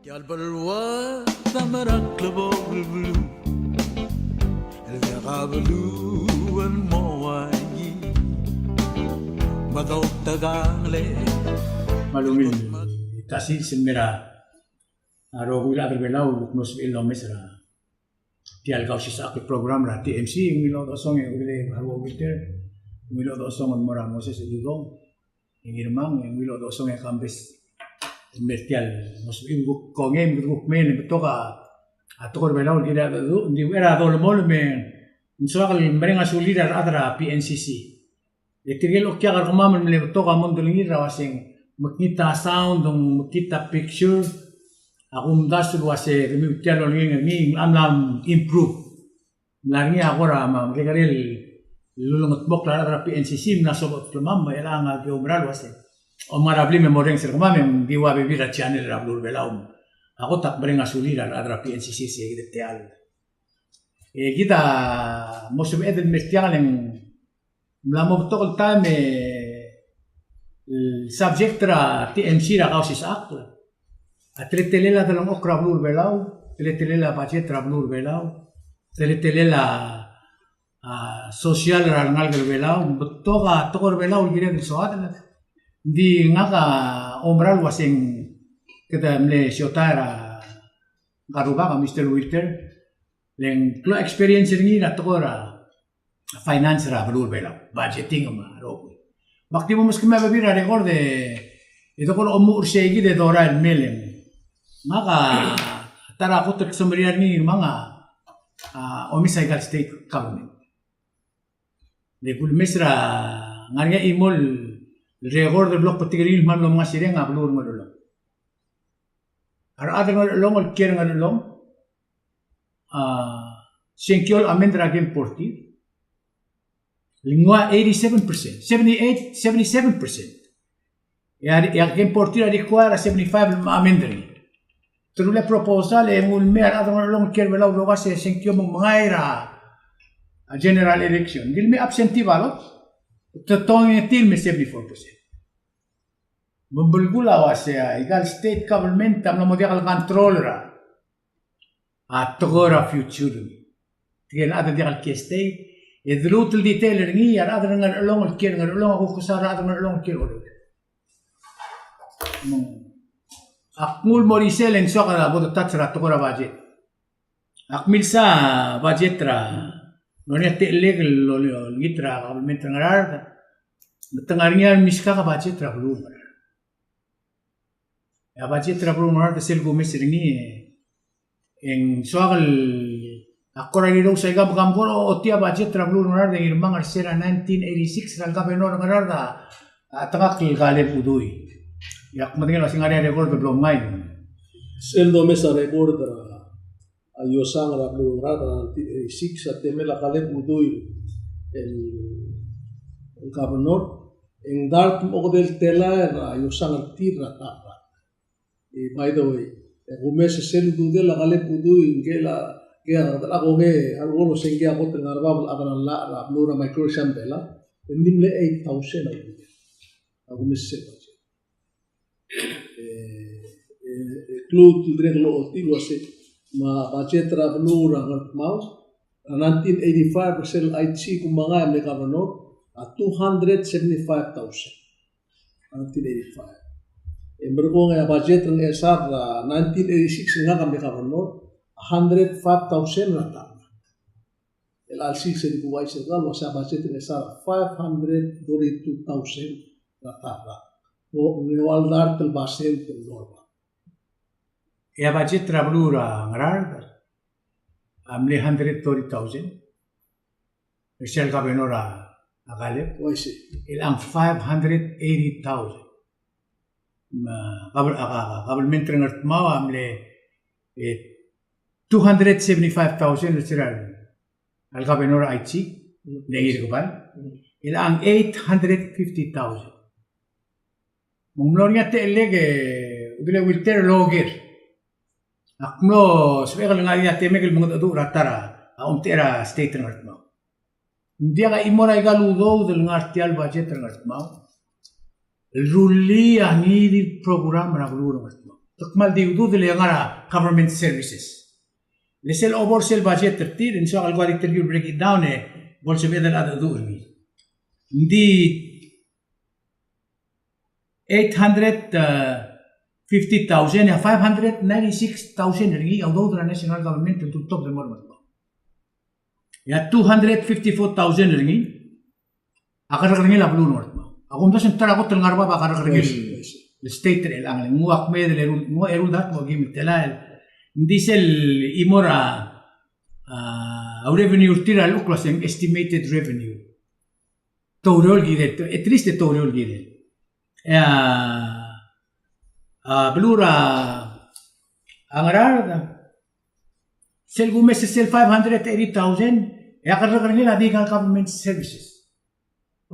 قلب الواد ثمرك لبوبلو اللي قابلو المواجي بدو تغالي malumil kasi simira aro gula berbelau nos ilo mesra tial kau sisa ke program la TMC milo dosong yang gule haro giter milo dosong mora moses igong ingirmang milo dosong yang kambes mertial nos ibu kongem grup men betoka ator belau kira do di era do mol men nsoal merenga sulira adra PNCC etirgel okya garmam men betoka mondolini rawasing makita sound dong makita picture aku mdasul wase kami tialo ngi amlam improve langi agora ma regarel lulungot bok la adra PNCC na sobot mamba ela nga geobral wase o marabli memoreng ser kamam diwa bibira channel rablur belaum ako tak brenga sulira adra PNCC se giteal kita mosum eden mestial en mlamo tokol time subject tra TMC ra kausis akla atletelela dalam okra blur belau atletelela budget ra blur belau atletelela social ra ngal belau betoka tokor belau gire di soat di ngaka ombral wasing kita mle siotara garuba ka Mr. Wilter leng klo experience ringi na tokora finance ra blur belau budgeting ma ro bakti mo mas kema babira record ito ko umur segi de dora el melen maka tara ko tek sombriar ni mga omisay gal state government de kul mesra nganya imol record de blok patigil man lo mga sireng ablur mo lo ar adang long ol kier ngal long senkiol amendra game porti lingua 87%, 77%. Yang importir a require 75 amendri. Terus proposal mul mer adong long ker belau roga se senkyo mengaira a general election. Dil me absentee ballot. Tetong til me 74%. Membulgula wase egal state government am no modial controller a togora future. Tigen ada dial ke state يدلوت الديتيل رني يا هذا نقول لهم الكير نقول لهم أبو خسارة هذا نقول لهم الكير ولد أقول موريسيل إن شاء الله أبو تطلع تقرأ باجت أقمل سا باجت را نوني تقلق الجترا قبل من تنغرار تنغريا المشكا باجت را بلو مرار يا باجت را بلو مرار تسيل قومي سرني إن شاء الله Akora ni sa igam kamkoro o tia budget trablur ngarar de irmang arsera 1986 ral kapenor ngarar da tangak kalep udui yak matingin lasing ari record belum main sendo mesa record ayosang rablur ngarar 1986 atemela kalep udui el kapenor en dart model tela ayosang tira tapa by the way gumes selu dudela kalep udui ngela ya ako algo sengge ako tengarba akan la blura micro shambela endimle 8000 ako misse clue tudre lo otilo se ma budget ra blura ngat mau 1985 sel IT kumanga me kabano 275,000 1985 berko nga budget ng SR 1986 nga kami kabano 105,000 rata. El alsi se dibuai segal wasa budget ng SR 542,000 rata. O newal dar tel basen tel norma. Ya budget trablura ngarar amle 130,000. Michel Cabenora agale. Waisi. El ang 580,000. Kabel menteng ngat mau amle 275,000 literal al-Gabenor IT nangir ko ba ilang 850,000 mumlor nga teleg udile wilter logger akno spegal nga ya temegel mga adu ratara tera state ng artma hindi ka imora igaludo del ngartial budget ng artma ruli ani di program na gulu ng artma تقمل دي ودود اللي يغرى government services. لسه الأوبر سيل budget ترتير إن شاء الله قاعد يترجم break it down بولش بيدل هذا دور مي. دي 850,000 يا 596,000 رجي أو دور national government to top the normal. يا 254,000 رجي أقدر رجي لابلون ورد ما. أقوم بس نترى قلت الغربة بقدر رجي الستيت الأنجلي مو أقمد الإيرون مو إيرون ذات مو جيم التلال ديس الإمورة أو revenue ترى الأكلاسين estimated revenue تورول جيده at least تورول جيده بلورا أغرار سلقو مسل 580,000 يا قدر رجي لديك government services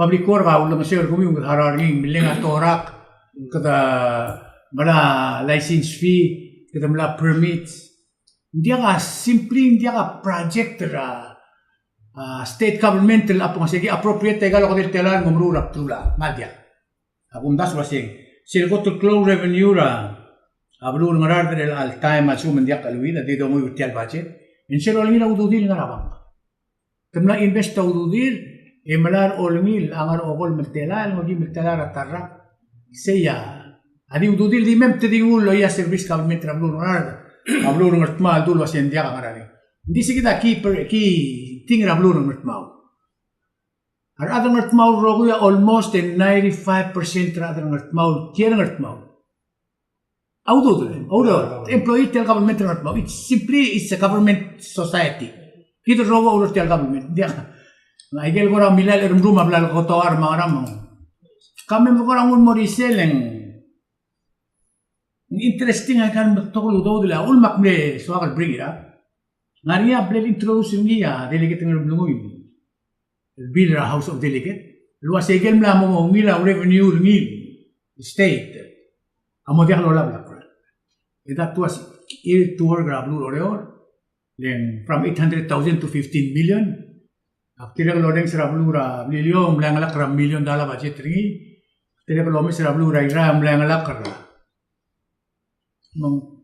public work أو لما سير قومي وهرارين ملينا توراق كذا ملا license fee كذا ملا permit dia ka simply dia ka project ra state government la apa sige appropriate tegalo ko telan ngumrura trula madya akum das wasing silgo to clow revenue ra ablur ngarar del al time asum dia kalwida de do muy utial budget insero almira ududil ngarabang temla invest ududil emlar olmil angar ogol meltelal ngogi meltelar atarra seya adi ududil di mem tedingul lo ya service government ablur ngarar ablur ngartmal dul wasing dia ngarari hindi sige da ki ting ablur ngartmal ar ada ngartmal rogo ya almost 95% ra ada ngartmal kier ngartmal audo employee tel government ngartmal it's a government society kita rogo audo tel government dia naigel gora milal rumah blal kotor maram kami gora ngun moriseleng interesting akan betul udah lah ulmak me soal bring it up ngaria blel introduce niya delegate ng blungoy bill house of delegate luas egel mla mo mila revenue ngil state amo dia lola bla ita tuas il tour grablu oreor then from 800,000 to 15 million after loading sira blura million lang lak ram million dollar budget ringi tere lo sira blura ram lang lak ra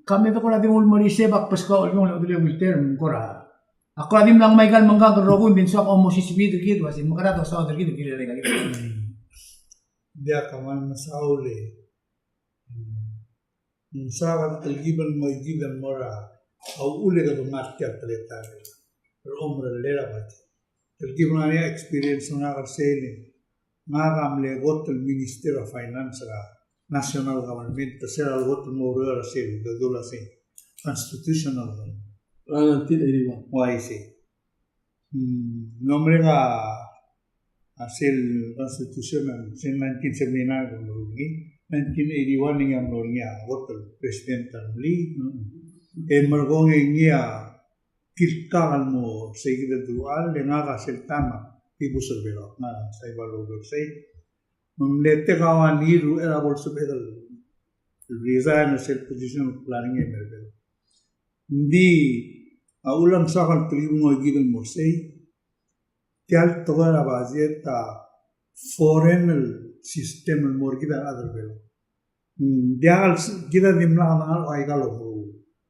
kami to ko natin ulmari sebak pasko ulmong ulo militer mukora ako natin lang may gal manggang rogun din so ako mo sisibid kid wasin makarato sa other kid kile ringa dia kaman masaule sawan algiban mo giban mora au ule ga martia tletare pero umra lera bat algiban ania experience na ka sele ngam le got el minister of finance ra national government terserah got mo ora sele da dola se constitutional Rantil iriwan. why say nombre ga hasil constitutional sin 1979 ngurungi 1981 yang ngurungi hotel president termli emergong ngia kirtal mo seguida dual dengan hasil tama ibu serbelo na saya baru bersai memlete kawan niru era bolso bedal resign hasil position planning emergel di ulam sakal tribuno gidan morsei tial togara bazeta foreign system morgida adar belo dial gida dimla amal aigalo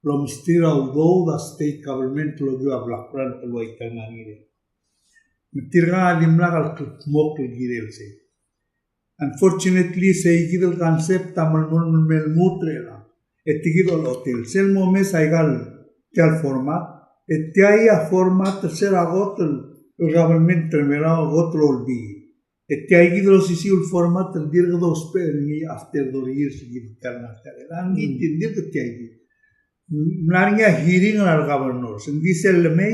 lom stira udo da state government logo ablak plan lo itangani de mitirga dimla kal mok girel se unfortunately say gidal concept tamal mel mutrela etigidol hotel sel momes aigal tial format etiaya format tercera hotel el government termela hotel olbi etiai gidol sisi ul format el dirga dos per ni after 2 years gidal na langi tindir etiai mlaringa hearing al governor sendisel me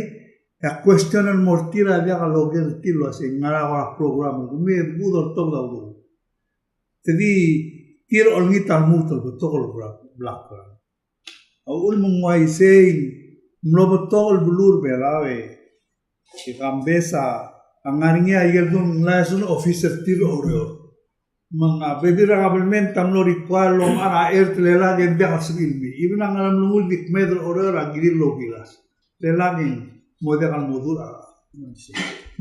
a question al mortira dia loger tilo asing ngara program me budol to gaudo jadi tir olngi talmutul betul black awul mungwai sei mlobotol blur belawe ikambesa angaringa yelgun lasun officer tir oreo mga bebira government tamlo rikwalo ara ertlela gen biak sibilmi ibn angalam lungul dik medal oreo ragiri logilas telagin model al modura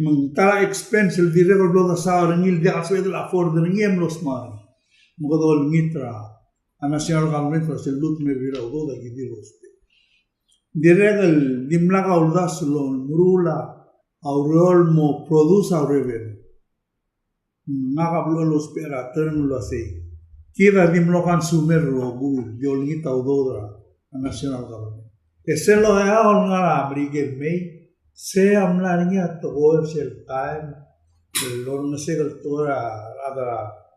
mengtala expense el dirego lo da sa rangil de aswedel afford ngiem los mar mugadol mitra a national government was a loot me vira udo da gidi lospe. Diregal dimlaka uldas lon murula aurol mo produce aureben. Ngaka blo lospe ra turn lo ase. Kira dimlokan sumer rogu diolngita udodra a national government. Ese lo ya on ngara brigel mei se amlaringa to go sel time lorna segal tora ada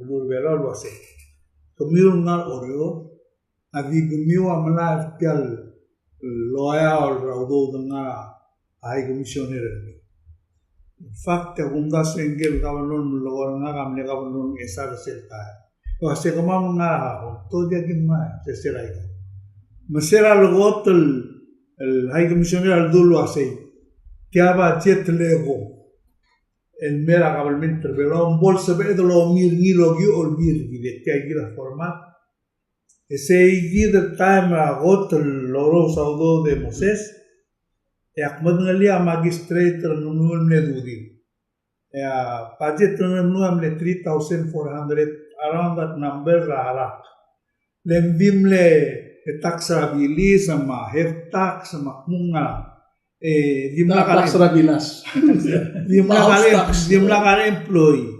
lurbelo lo ase. Kamiu ngal oreo adi kamiu amla pial loya or raudo nga ai commissioner. In fact, agunda sengel kawanon lor nga kamle kawanon esar sel time. O ase kamam nga to dia kimma se serai. Masera logot el high commissioner al dulu ase. Kya ba jet lego. El mera cabalmente pero un bolsa vedo lo mir ni lo gi ol bir gi de que gi la format ese gi de time a got loro saudo de Moses e akmad ngali a magistrate no ne dudi e a budget no amle 3,400 around that number ala lem bimle tax rabilis sama have tax sama munga dimla Rabinas. dimla kare employee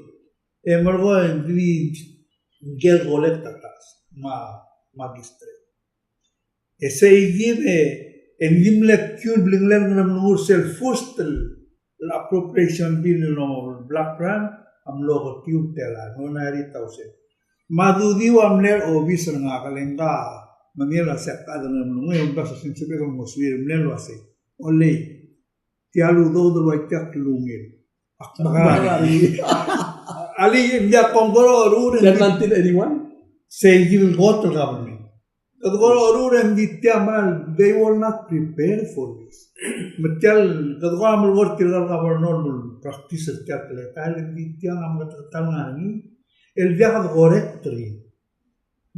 emergo en gel collecta tax magistrate ese yide en dimla kul blinglen nam nur sel first la appropriation bill no black ran am logo tiu tela no nari tause madudi amler obis nga kalenga manila sekta dan ngayon ba sa sinsipe ko moswir mlen wase ole tialu do lo itak lungil akbagari ali ya kongoro rure Dan 1981? say he will go to government kadgoro rure ditya mal they were not prepared for this matyal kadgoro amal work til governor practice tatle tal ditya am tatal ngani el viaje correctly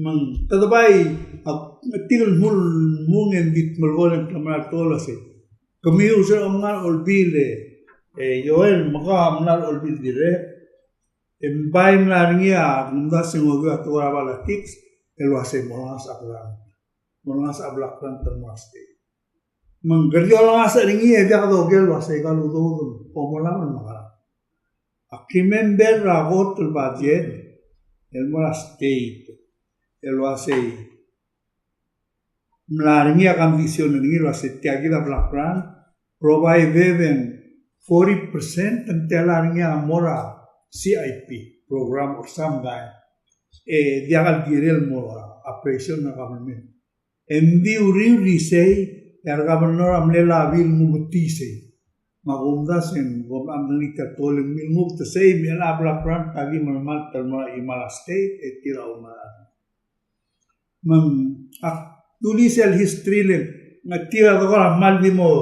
man tadabay tigil mul en dit mulgolen kamar tolo se kami user amnal olbile Joel maka amnal olbil dire embaim larngia munda singogu atura bala tips elo ase monas ablak termaste menggerdi orang asa ringi dia kado gel wase kalu do pomola maka akimember ragot el budget el mora state elo ase mlarngia condition ni lo ase tiagida black provide 40% until larngia mora CIP program or some kind diagal girel mora operation na government endi uri say el governor amlela bil mutise magumdas en amnita tolen mil mut say mela black brand tagi normal terma imala state etira umara tulis el history le natira dogora mal dimo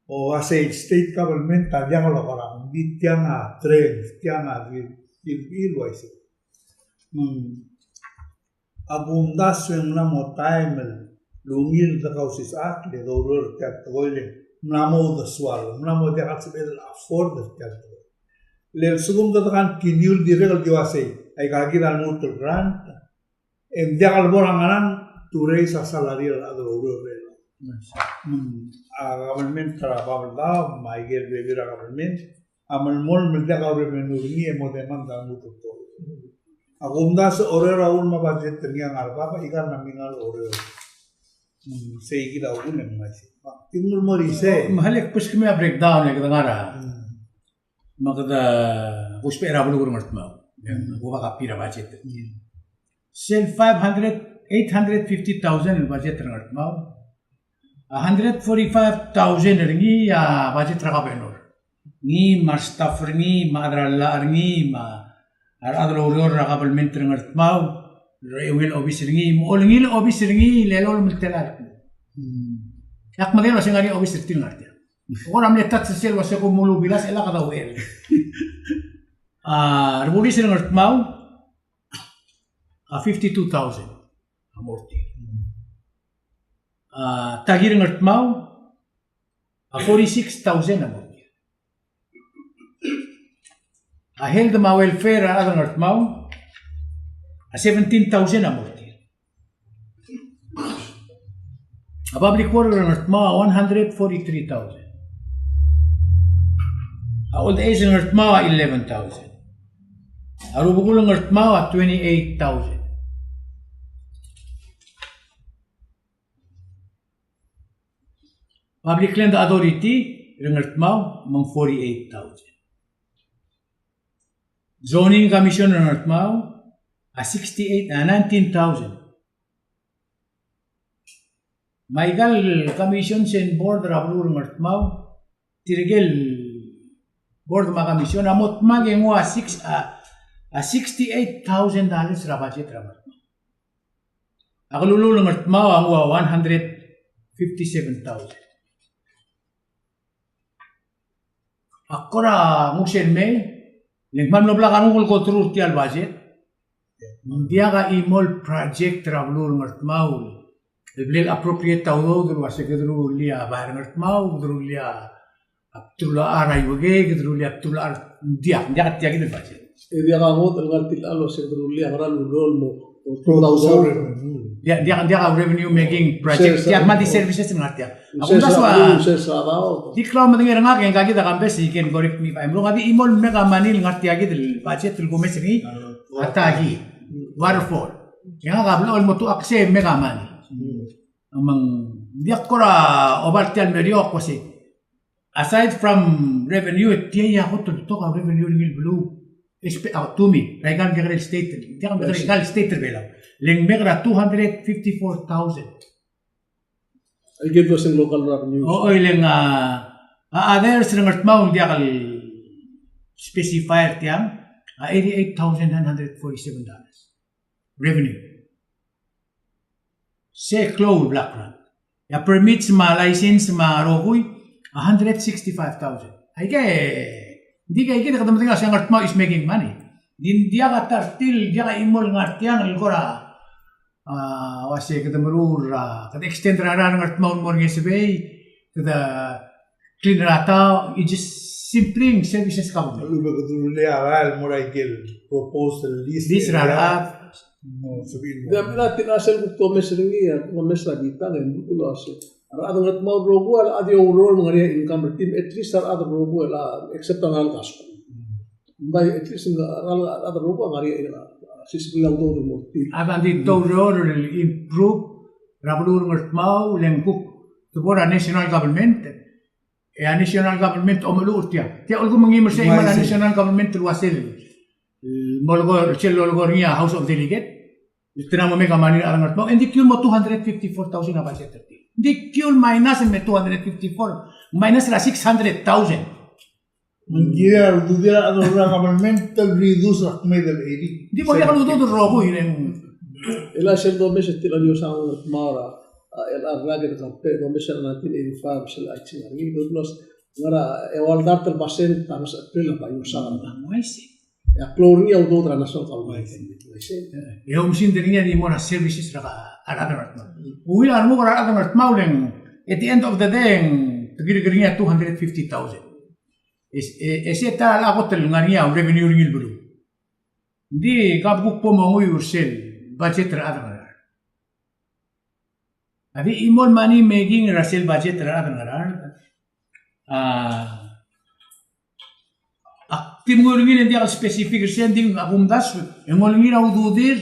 o ase state government tadya lo kora dityanga trend tyanga il waise abundasyon na mo time lungil da kausis at le dolor tat goile namo da swal namo de atsbel afford tat le sugum da kan kinul direl diwase ay kagila no to grant en jagal boranganan to raise a salary al dolor government trabajo da maigel bebira government amal mol medya government ni emo demanda mutu to agumdas orera un ma budget tenia arba pa ikan namingal orero sei gida un en mais tingul mori se mahalik push kami breakdown ya ngara magda push era bulu gurmat ma buka kapira budget sel 850,000 budget rangat ma 145,000 ringi ya budget rakabenor ni staff ringi madralla ringi ma adro rakabelment rangat ma will office ringi mo ringi office ringi lelo miltelar yak magel wasa ngari office tingar dia ora amle tat sel wasa ko mulu bilas ela kada wel revolution rangat ma 52,000 amorti tagir ngat mau 46,000 amorti health ma welfare ngat mau 17,000 amorti A public quarter ng Earthma, 143,000. A old age ng Earthma, 11,000. A rubugul ng Earthma, 28,000. Public Land Authority ng Earthma, mga 48,000. Zoning Commission ng Earthma, 19,000. Michael Commission sen Board Rablu ng Earthma, Tirigel Board mga Commission, amot magengwa $68,000 rabajet rabat. Akalulu ng Earthma, angwa 157,000. Akora musen me, lingman no blakan ungol kontrol tial budget. Dia ka imol project Rablu ng Earthma. Iblil appropriate tawdo dulu ase kedru lia bayar ngertmau kedru lia Abdullah arai wage kedru lia Abdullah dia tiya gitu baca. Dia kamu terganti lalu sebenarnya orang role mo. Dia ka revenue making project dia mati services ngerti ya. Aku taswa. Di kalau mendengar ngak yang kaki tak kampes ikan korek ni pa. Emro ngati imol mega manil ngerti ya gitu budget tul gomes ni atagi waterfall. Yang kabel all mo tu akse mega manil. Amang diak kora obartian merio kasi aside from revenue tiya ko to revenue ngil blue to me regal real estate dia kan regal estate bela leng megra 254,000 I give us in local revenue leng others ng Earthma dia kal specifier tiang $88,947 revenue. Se close Blackrock. Ya permits ma license ma rogoy 165,000. Ay di kay kita ketemu tinggal sang Earthma is making money. Din dia ka tartil dia ka imol ngartiang ilgora wase ketemu rura kat extend rara ng Earthma mo ng SBA kada clean rata it just simply services ka mo. Lu begitu legal mulai gel proposal this rara dia natin asal kung tomes ringi ya tomes labita ng bulo asal ada ngat mau rogo ada yung role mga income team at least ada rogo la except ang alkas by at least ada rogo ngari sisig lang do mo aban di to role improve rabulur ngatmau lengkuk tubora national government national government omulur tiya ulgo mangimor sa ima national government luasil molgor chelolgornia House of Delegate Tinamo mega money arangat mo, hindi kyul mo 254,000 na budget. Hindi kyul minus me 254, minus la 600,000. Mengira dudira ano ra governmental reduce rakme del 80. Di mo ya kalu do rogo yun. Ila sel do mes til aliyo sa mara el arlage de campe do mes na 1985 sel achi ngi do plus ngara ewal dartel pasen tamas april pa yung sa Mo isi. Ya cloringi auto national government. Yung sindirinya di mo na services raka aradan. Uwi na mo kara aradan mauleng at the end of the day tigir-giringa 250,000. Ese tal ako tel ngania revenue ringil bulu. Di kapuk po mo ursel budget aradan. Adi imol money making rasel budget aradan. Timulungin hindi ako specific sending abundas yung mulungin ako dudir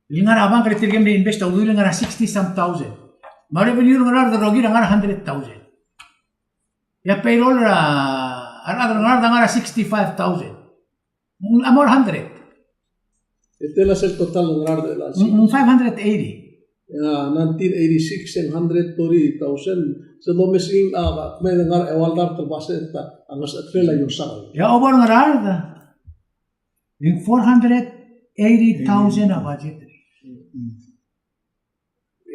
lingar abang kriteria na invest ako dudir lingar 60,000 ma-revenue lingar na rogi lingar 100,000 ya payroll lingar 65,000 amor 100 ito na sa total lingar de la 580 ya 1986 and 130,000 sa domesing may lingar ewal dar terbasa ita ang sa trela yung sa ya over lingar yung 480,000 na budget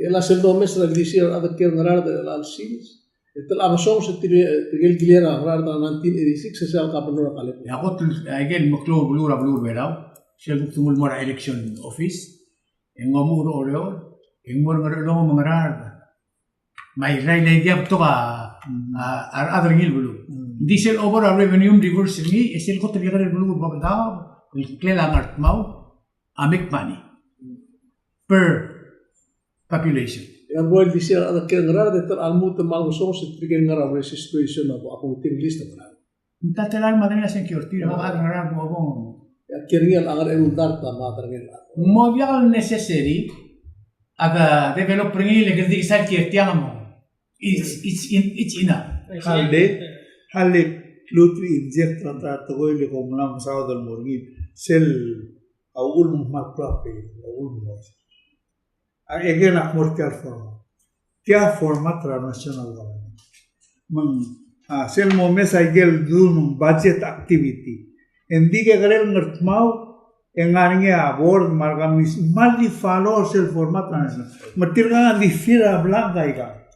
ela sa domes na disir ada kir lingar de la sins ito lang song sa tigil gilera lingar da 1986 sa kapanura kalip ya ko again maklo blur belaw siya tumul mo ra election office yung ngomuro oreo yung mo nga mga may ray gyap to ka other ngil bulu diesel over a revenue reverse ni esel ko tabiga rin bulu babadaw kailangan art mau make money per population yang boleh disiar ada kengerar de ter almu te mal so se trigger ngara re situation ako ting list na. Tatalan madanya security na ngarang mo. Ya keringan angar enudar ta materngel. Mobial necessary aga developer ngi le gerdi sa kirtiang mo. It's enough. Halle lutu inject rata togoy le komna masao dal morgi sel awul makplape awul mo. Again akmortial format. Kya format national government. Sel mo mesa igel dun budget activity. Endi ke garel ngertmau engarnya board margamis mali follow sel format national. Matirga di fira blanca iga.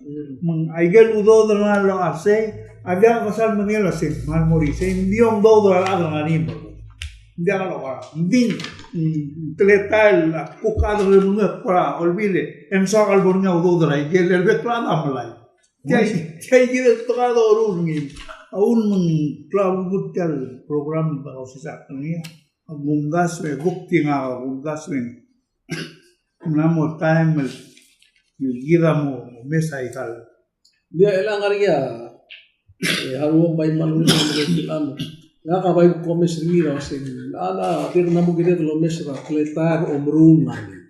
Igel udo dana lo ase ada pasal menel ase mal mori se indiong do ala ngani mo. Dia lo ka. Ding teletal kukadro de munga para olvide en so albornya udo dana igel el beklana malai. Jai tocado orungi aun club gutal program para sisa kania mundas we bukti nga mundas we namo time gira mo mesa ikal Dia elang arya haru bai malu mo na ka bai komes ringira sing ala tir namu gide lo mesra kletar omrun ngani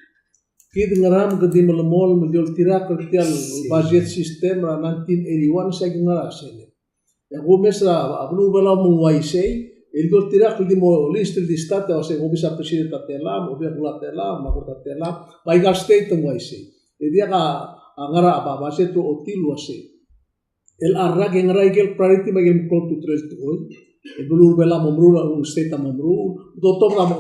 Kid ngaram gedi melemol menjual tirak kertial budget system ra 1981 sa ngara sene. Ya mesra ablu bala mungwai sei el tirak di mo list di stat o se bisa presidente tatela mo bia tatela ma tatela bai gal state ngwai sei. Jadi ka ngara apa base to otilu ase. El arra que ngara igel priority bagel ko to trail to oi. El bulu bala momru un state momru do to ra mo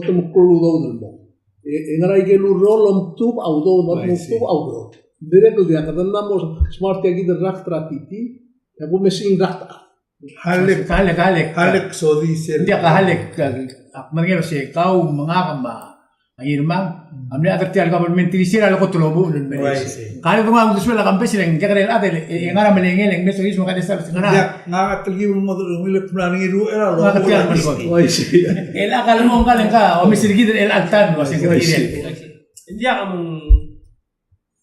to mo ko do mo. Engara igelu rolom tub audo not tub audo dire to dia kada namo smart yagi de raktra titi ya bu machine rakta halek so di sel dia ka halek akmargelo se kau mangakamba ayirmang amne agartial government tirisira lo kotulobu kali tunga ang disuela kampesi leng jakarel adel engara melengel leng meso ismo kada sabes ngara nga telgi mo do milet planning iru era lo el akal mo ngalen ka o misirgi el altan was ingredient dia kam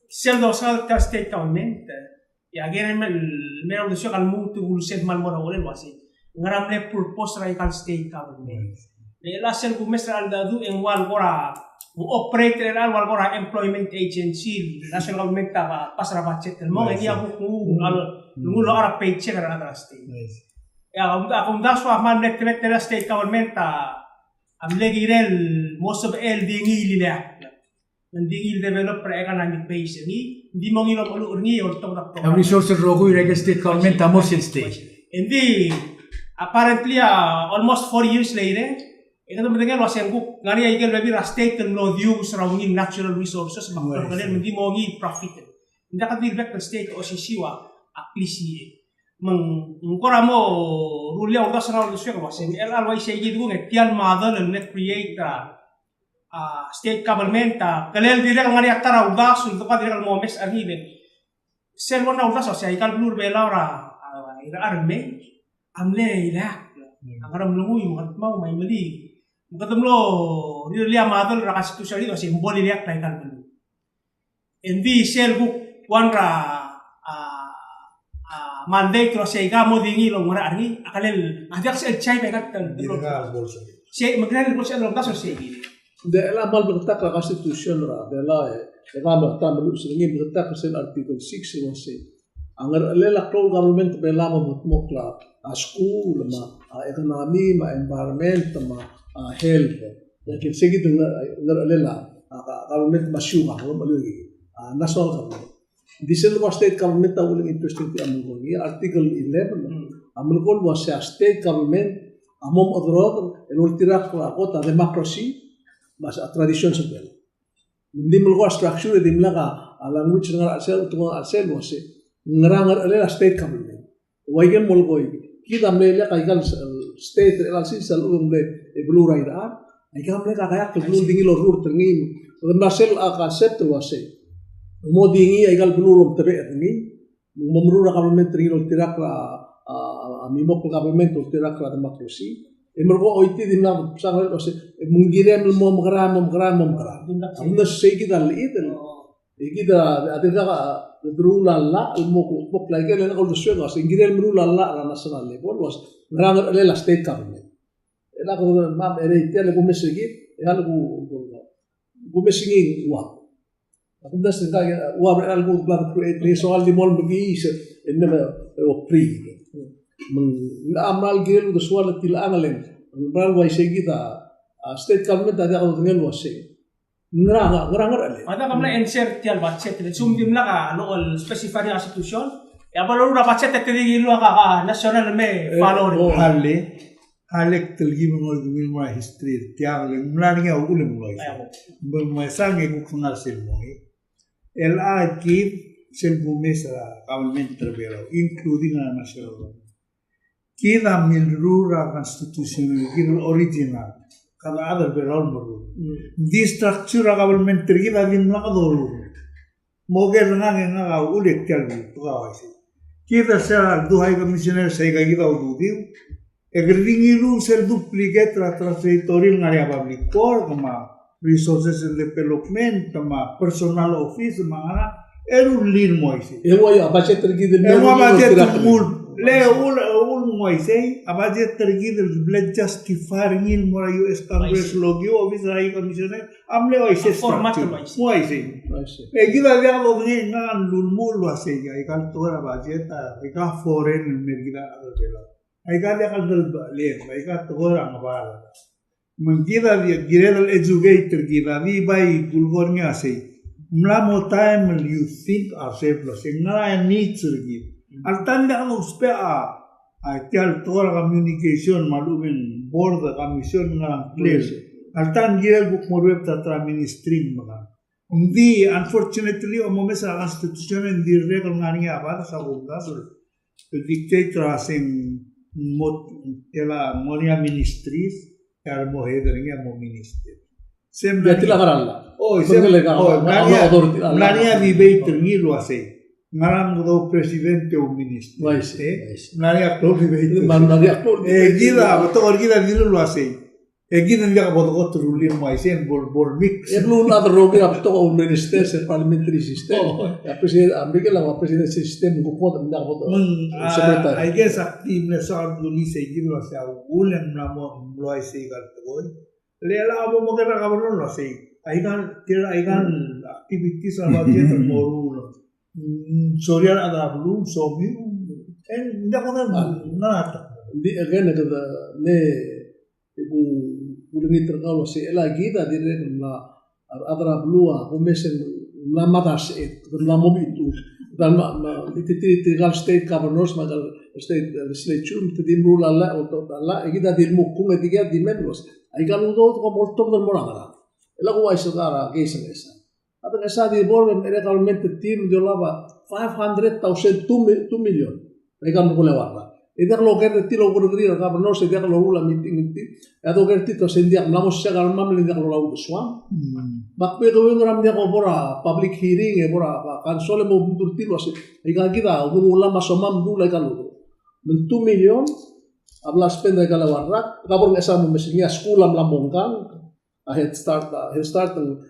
sel do sal ta state government ya gere mel mero do sokal mutu ul set mal mora ole wasi ngaram le purpose radical state government la sel ku mesra al dadu en wal gora operator al wal gora employment agency national government ta pasra budget mo ngi aku al ngulo ara paycheck ara atra state ya aku daso man net state government ta am legirel most of el dingi lila Nanti developer economic base ni di mo ngilo ulu urni or to na ang resources rogo irege state government ta mosil state Hindi apparently almost 4 years later ito mendengar lo sengku ngari igel baby state and no use surrounding natural resources makro kalian hindi mo ngi profit hindi ka dilbek state o sisiwa aklisi mengkora mo rulia udah serau lu suka waseng LRY segi du ngetian madal ne create state government kalel direk ngari atara udah sul to ka direk mo mes arhiben selwa na udah so sia ikal blur bela ora ira arme amle ila agaram lungu yung mau may mali katam lo rulia madal ra constitution dito simbol iliak tay kal blur endi sel bu wanra mandate terus saya kamu dingi lo ngora arni akalel ajak saya cai pekat kan saya mengenal bolsa lo nggak selesai gini de la mal bertak la constitution ra de la e ga bertak melu seringi bertak sen article 6 wase angar lela pro government bela mo mokla school ma economy ma environment ma health lakin segi dengar lela government masyu ma lo malu national government Diesel was state government that will interesting to Amulgol. Article 11, Amulgol was a state government among other and ultira kota democracy mas a tradition sebel. Hindi mulgo structure di mlaga language ngar asel tungo asel was ngerangar ela state government. Waigen mulgoi kita mlela kaigal state elasi sal ulum de blue right ar. Aiga mlela kayak blue dingi lo rur tengin. Masel a concept was mo dingi aigal belum tebe ni memru government ringil tirak mimok government tirak demokrasi emergo oiti dinna sangal ose mungirem mo mgram amna segi dal iden Ikida adega drulalla ilmo pok lagi lena kalau suega singkirel drulalla la national level was ngarang la state government. Ela ko mam ere tiale ko mesigi ela ko mesigi wa. Aku dah sengkak wa ber algo plan create soal di mall bagi enna o pri. Amal gel ko soal til angalen. Bral wa segi da state government ada ko ngel wa segi. Ngerang ale. Ada kamla insert tial budget le sum dimla ka local specified institution. Ya baru dapat budget tadi lu ka national me follow. Halek telgi mengol gimil history tiang le mlani ya ugule mulai. Mesange ku kunal selmoi. LA give selbumesa government terbelo including a national. Kita milrura constitutional kita original. Kalau ada berlalu baru, di struktur government terkita di mana dulu, moga dengan ulik terlalu tua sih. Kita sekarang dua komisioner saya kita udah diu, agreeing itu sel duplicate territorial ngari public core, kama resources and development, kama personal office, mana lin moi sih. Ya budget terkita. Budget terkita. ul moisei abaje tergidel bled justify ngil mora US Congress logi office rai commissioner amle oise format moisei gida dia lo ngan lul mul wase ya ikal tora budget ta ika foreign mergida adela ika dia kal dal le ika tora ngabal mengida dia girel educator gida di bai gulgornya ase mlamo time you think ourselves lo ngara needs gi Altanda ang uspe tial tora communication malumin board commission nga clear. Altan girel buk morweb tatra ministry mga. Undi unfortunately omome sa constitution hindi regal nga niya para sa bundasul. Dictator asing mot tela monia ministries kar mo heder niya mo ministry. Sembra tila karalla. Nania debate ngilo ase. Ngaram do presidente o ministro. Nari aktor debate. Nari aktor. Gida betul gida dilu lo ase. Gida dia bodo otro lir mo ase bol mix. Eblu na rogi apto o minister se parliamentary system. Ya president Amerika la president system go pod na bodo. I guess active na sa duli se gida lo ase ulen na mo lo ase gartoy. Lela abo mo kera kabron lo ase. Aigan activities about it moru. Sorian ada belum somi, tidak kena nata. Di again ada ne ibu ulengi terkalo si lagi tadi na ada belum komisen nama das na mobil itu dan itu tinggal state governors magal state legislature tadi mula la atau la kita di mukung ketiga di members. Aikan udah itu komportom dan morang. Lagu wajib sekarang kisah. Atau nggak di board mereka kalau minta tim dia laba 500,000 2 million mereka mau lewat. Itu kalau kerja ti lo berdiri kalau no se dia kalau ulah meeting atau kerja itu sendia namos siya kalau mamli dia kalau lalu suam. Bakpe itu yang orang dia kalau bora public hearing bora kan soalnya mau butuh ti lo sih. Ika kita ulah masuk mam dulu kalau 2 million abla spend kalau lewat. Kapur nggak sama mesinnya sekolah melambungkan. Head start tel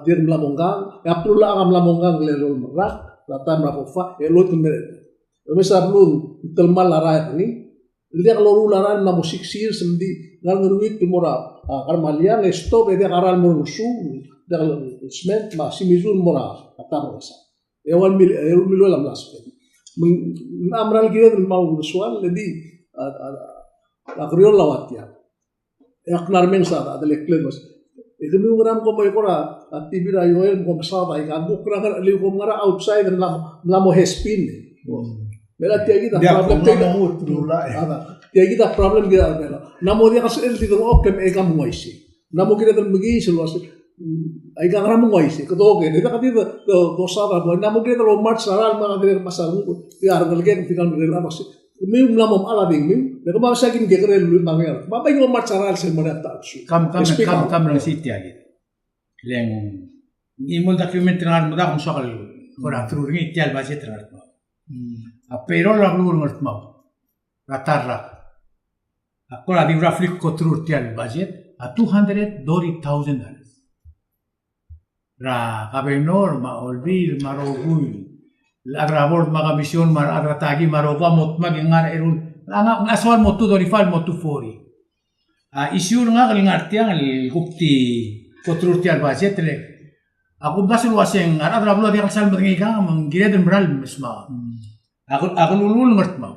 dir mlamonggang ya perlu la mlamonggang lelo merak latan rapofa elo temeret mesa belum tel malarai ni dia kalau laran na musik sir sendi ngal ngeruit timora karmalia stop dia karal murusu dia smet masih mizun mora kata masa ewan mil lam las amral kira mau soal jadi akriol lawat ya aknar mengsa ada leklen mas itu menguram ko may kora at tibira yoel ko masaba ikan bu kra liu ko ngara outside na mo hespin bela tiagi da problem tiagi da problem dia bela namo dia kas el tido okem e kam moisi namo kira ter begi seluas ai ka ngara mo moisi ko do ke da kati do sara bo namo kira lo mat saral ma kira masaru dia argal ke tikal bela mas Mim lamom ala ding mim, leko ba sa kin gekere lu bangel. Ba yung marcharal sel mo na taxu. Kam lang city agi. Leng imol document ngar mo da kung sokal ora through ngi tial ba set ngar mo. A pero la lu ngar mo. Ratarra. Ako la di roughly ko through tial budget a $230,000. ra kabenor maolbil marogul agrabord magamisyon mar agratagi maroga mot magingar erul nga aswal motu dorifal motu fori isyur nga kalingartiang gupti kotrurtial budget le aku basul waseng agrablo dia kasal mengiga menggiredem bral mesma aku lulul ngertma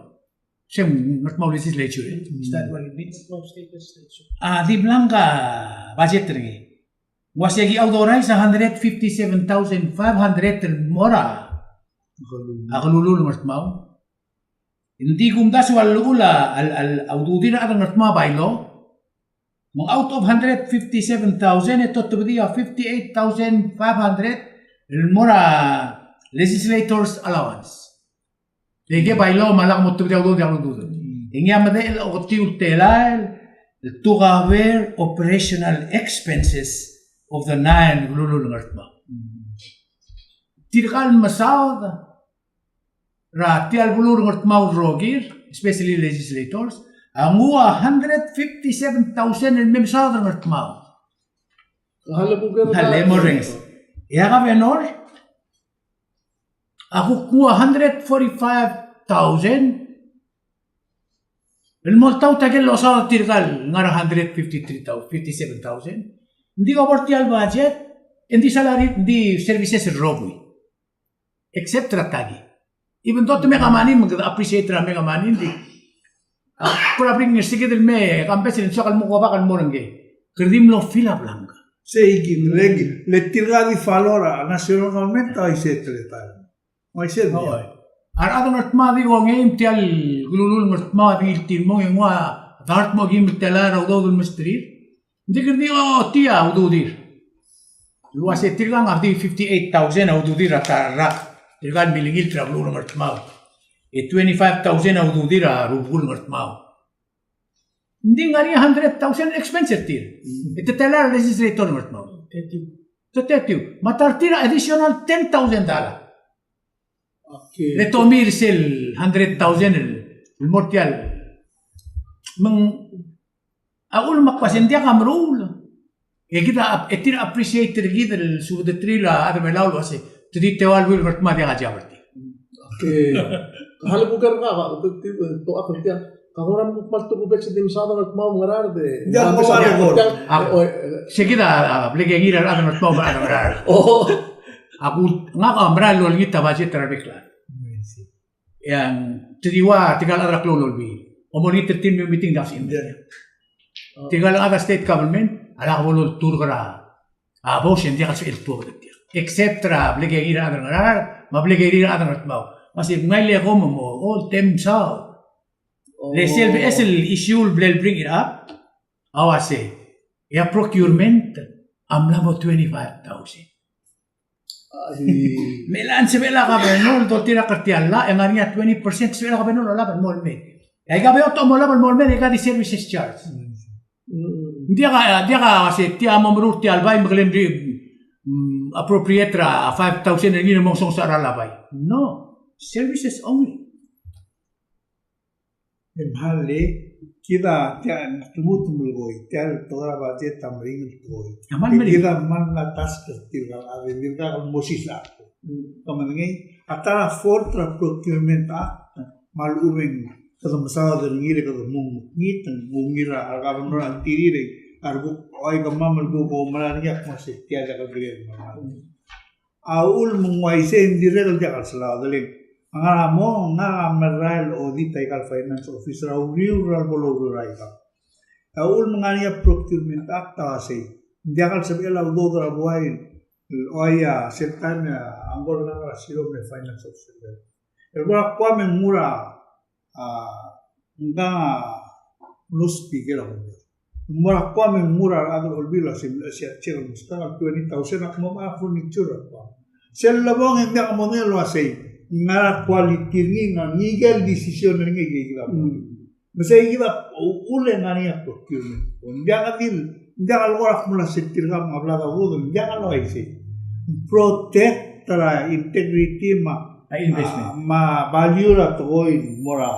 sem ngertma legislature Is that what it means? No state legislature. di Blanca budget ringi wasegi authorize 157,500 mora ako lulul ngertma hindi kumdas wal ula al aududina ang ngertma baylo mong out of 157,000 ito tubdiya 58,500 mora legislators allowance lege baylo malak mo tubdiya aududina ingya made o tiutela to cover operational expenses of the 9 lulul ngertma tirkal masawd ra tial bulur ngertma rogir especially legislators angua 157,000 el mem masawd ngertma Kahala po ka halle morings ya ka venor aku kuha 145,000 el moltaw tagel lo sa tirkal ngara 157,000 hindi ka portial budget hindi salary di services robui except ratagi even though me kamanin mag appreciate ra me kamanin di probably ngisige del me kampesin sokal mo ko bakal mo nge kerdim lo fila blanca Seigi, le tirgadi falora nacionalmente ai setletal. Mai set. Ar ngat ma di go ngem tial gululul ngat ma di tilmo ngwa dart mo gim telar o do mistri. Dikerdi o tia o do dir. Luas tirgang ardi 58,000 o do dir atara. Tirgan milingil trablu ngat ma. 25,000 o do dir rubul ngat ma. Hindi ngari 100,000 expensive tir. Ito telar legislator ngat ma. 30. Matartira additional $10,000. Okay. Le tomir sel 100,000 el mortial. Aul makpasentia kamrul. Kita etir appreciate kita el sudetrila admelau lo ase. Tudi tewal wil bertma dia ngajaberti. Okay. Kahala po ka to ako tiyan. Kahoran mo palto ko betsa dim sa dapat mau ngarar de. Ya, Seguida blege ngira admer tmo admer. Oh. Aku nga amral lo ngita budget trabekla. Yang tidiwa tigal adra klolol bi. Omoni 13 meeting das in there. Tigal ada state government ala bolol tur kara. Abo sen dia kasi el tur dia. Except tra blege ngira adra ngarar, ma blege ngira adra tmo. Masih ngaile ko mo all them sa. Le selbe esel issue will bring it up. Awase. Ya procurement amla mo 25,000. Melan se vela ka benol do tira kartialla en ania 20% se vela ka benol la ben molme. Ay ka beoto mo la ben molme ka di services charge. Dia ka se ti amamrur ti albay maglem di appropriate ra 5,000 ngin mo song sa labay. No, services only. Emhalle kita tian tumut mulgoi tian tora budget tamring goi. Kita man latas kertil ave dirga mosisa. Kamangi atara fortra procurement act malumeng kadamsa der ngire kadamung ngitang mungira agavamro antirire arbu oi kamamal bu ko maraniak masih tiada kabire. Aul mungwaise indire kalja kalsala daling Angamo nga meral audit ay finance officer au rural bolo rai ka. Aul mangania procurement act asi. Dia kal sabi la do dra buai oya sertan angor na silo me finance officer. El bora kwa men mura nga plus speaker ako. Mura kwa men mura adol olbila sim sia chero musta 20,000 akmo ma furniture ko. Sel labong hindi ka modelo asi. Nga quality nga legal decision nga gigila. Masay gila ule nga niya procurement. Ndiya ka lorak mula sektir ka mga blaga wudo. Ndiya ka lorak isi. Protect tara integrity investment. Ma value ra togoy mora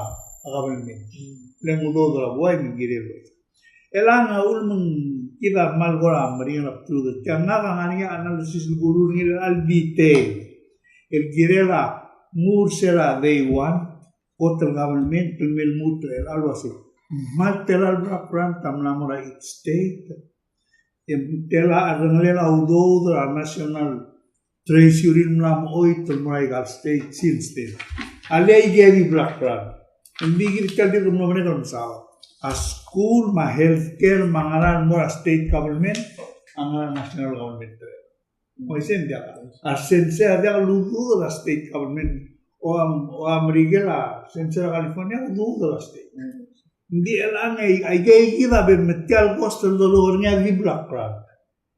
government. Lengudo dra buhay ng girelo. Elanga ulmung kita malgora maringa aptruda. Tianga kangania analysis guru ni al detail. El girela mursela day one. Hotel government pemil mutu el algo así. Mal tela al tamnamora it state. Tela arangalela udo la national treasury mlam oito mraigal state sin state. Alei geri black brand. Hindi kita di rumah mereka sawa. A school ma healthcare mangaran mora state government angaran national government. Mo isen dia. A sense ada lugu la state government. O Amerika, Central California, udo la state. Hindi elang ay kita bermetial costo dolornya di black brand.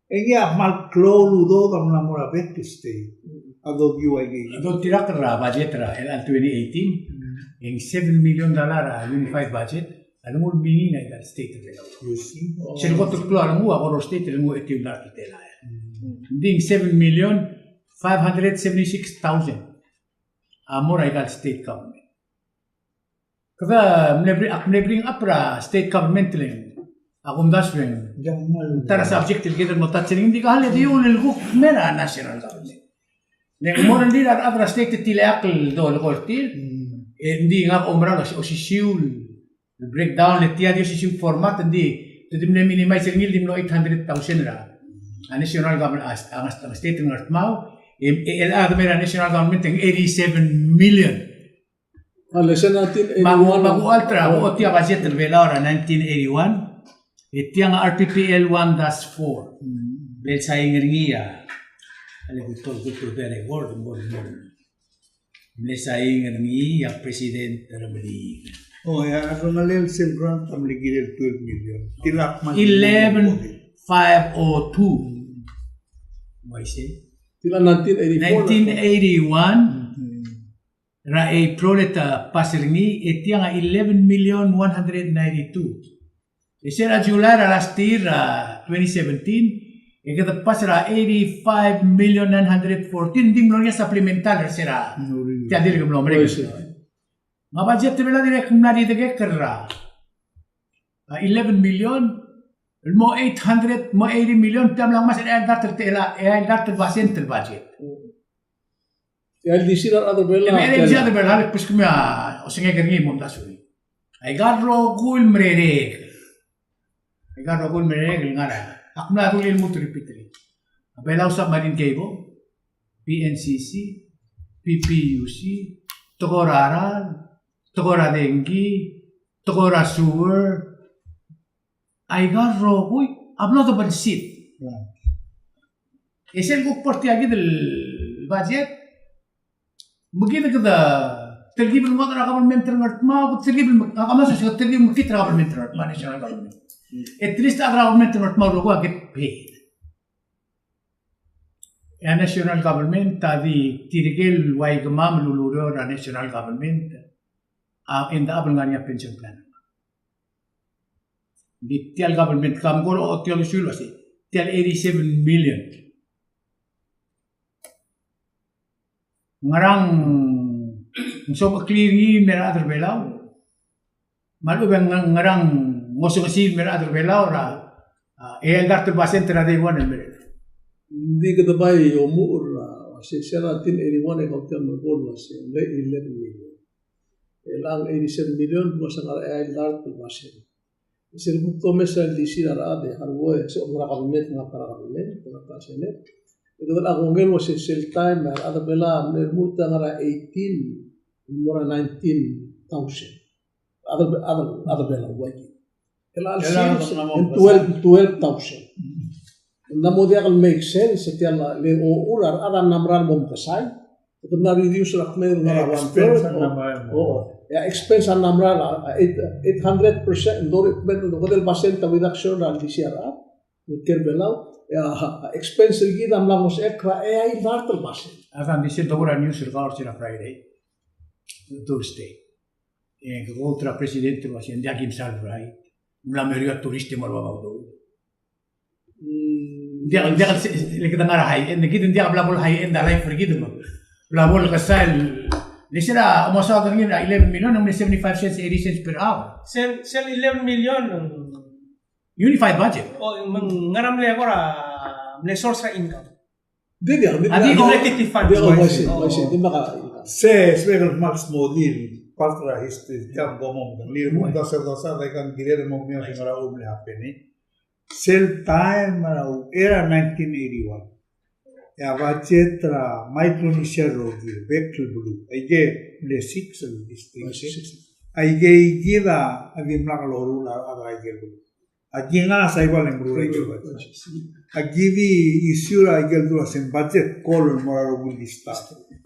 Enggak mal close udo kam la mora bet state. Ado giwa ay. Ado tirak ra budget ra el 2018 yung $7 million unified budget. Alam mo bingi na ilang state rin. You see? Sino ko tuklo alam mo ako state rin mo ito yung nakitela. Hindi 7,576,000 amor ay state government. Kaya bring up ra state government rin. Akong das rin. Tara subject kita mo tatsin hindi ka halit yung lilguk mera national government. Neng mo rin din at abra state tilakil do lakortil. Hindi nga umra o si Siul. Breakdown letiya di si format hindi to minimize rin dim no 800,000 ra. Ang national government ang state ng Northmao el mera national government ng 87 million. Alesa natin Mag-ultra o tiya budget ng Velara 1981 itiya nga RPPL 1-4 bel sayang ringiya ali gutol bere word bel sayang ringiya president ramli. Oh ya, ako nalil sil grant tamligil 12 million. Tilak man 11,502. May say? Tila 1981. Ra a proleta pasirni itiya nga 11,192,000. Isera July last year 2017 ikata pasira 85,914,000 dim lo supplemental sera. Tiya dir ko nombre. Budget nila direct na dito kerra. 11 million, mo 800, mo 80 million, tam lang mas dapat basin tel budget. LDC na other bella. LDC other bella, pues kumya o singe kerni mo dasuri. Ay garro kul mrere. Ay garro kul mrere ngara. Akna ko ilmu to repeat. Bella usap marin kebo, PNCC, PPUC, Tokoraran, Tokora Dengi, Tokora Sewer, ay garro, uy, hablo de bansit. Es el grupo por ti aquí del budget. Begitu kita tergib belum ada government terngart tergib agama sosial tergib mungkin government terngart national government. At least ada government terngart lo gua get paid. Ya national government tadi tirigel wai gemam luluro na national government. In the abang niya pension plan. Di tial government kam ko o tial sulo si tial 87 million. Ngarang so clear ni mera other belaw. Malu bang ngarang ngoso kasi mera other belaw ra el dar to basen tra de one mera. Hindi ka dabay umur si 1781 ko tial mo was 11 million. Elang 87 million masa ngara ay dar to basin. Isir bukto mesal di sinar ade harwo sa umra government nga para government na pasenet. Ito ang ngel mo si sel time ada bela mermuta ngara 18 mura 19,000. Ada bela wagi. Elang 12,000. Namo dia kan make sense setiap le urar ada namran bom kasai. Ito na reduce rakmen ngara 1/3. Ya expense ang namra 800% dori men model basen ta reduction al DCRA utir belau ya expense gi dam lang mos ekra ai vartal basen akan dice dobra news record sila Friday Thursday ultra presidente was in Jakim Salvray la mayoría turista marwa do dia le kita ngarahay and kita dia blabol hay and alay forgive mo blabol kasal Lisira, umasawa ka rin 11 million, ng 75 cents, 80 cents per hour. Sell 11 million. unified budget. O ngaram le agora le source ra income. Di dia. Adi Collective fund. Dia masih di maka. Se spegal Max Modil partra history jam gomong lir munda se dosa de kan girer mo mi ngara umle hapeni. Sel time era 1981. Ya budget tra Micronesia rogi Vector Blue. Aige le 6 district. Aige gida adi mlakalo rula aige lu. Aginga saiba lembru aige budget. Agidi isura aige lu asen budget call moraro lista.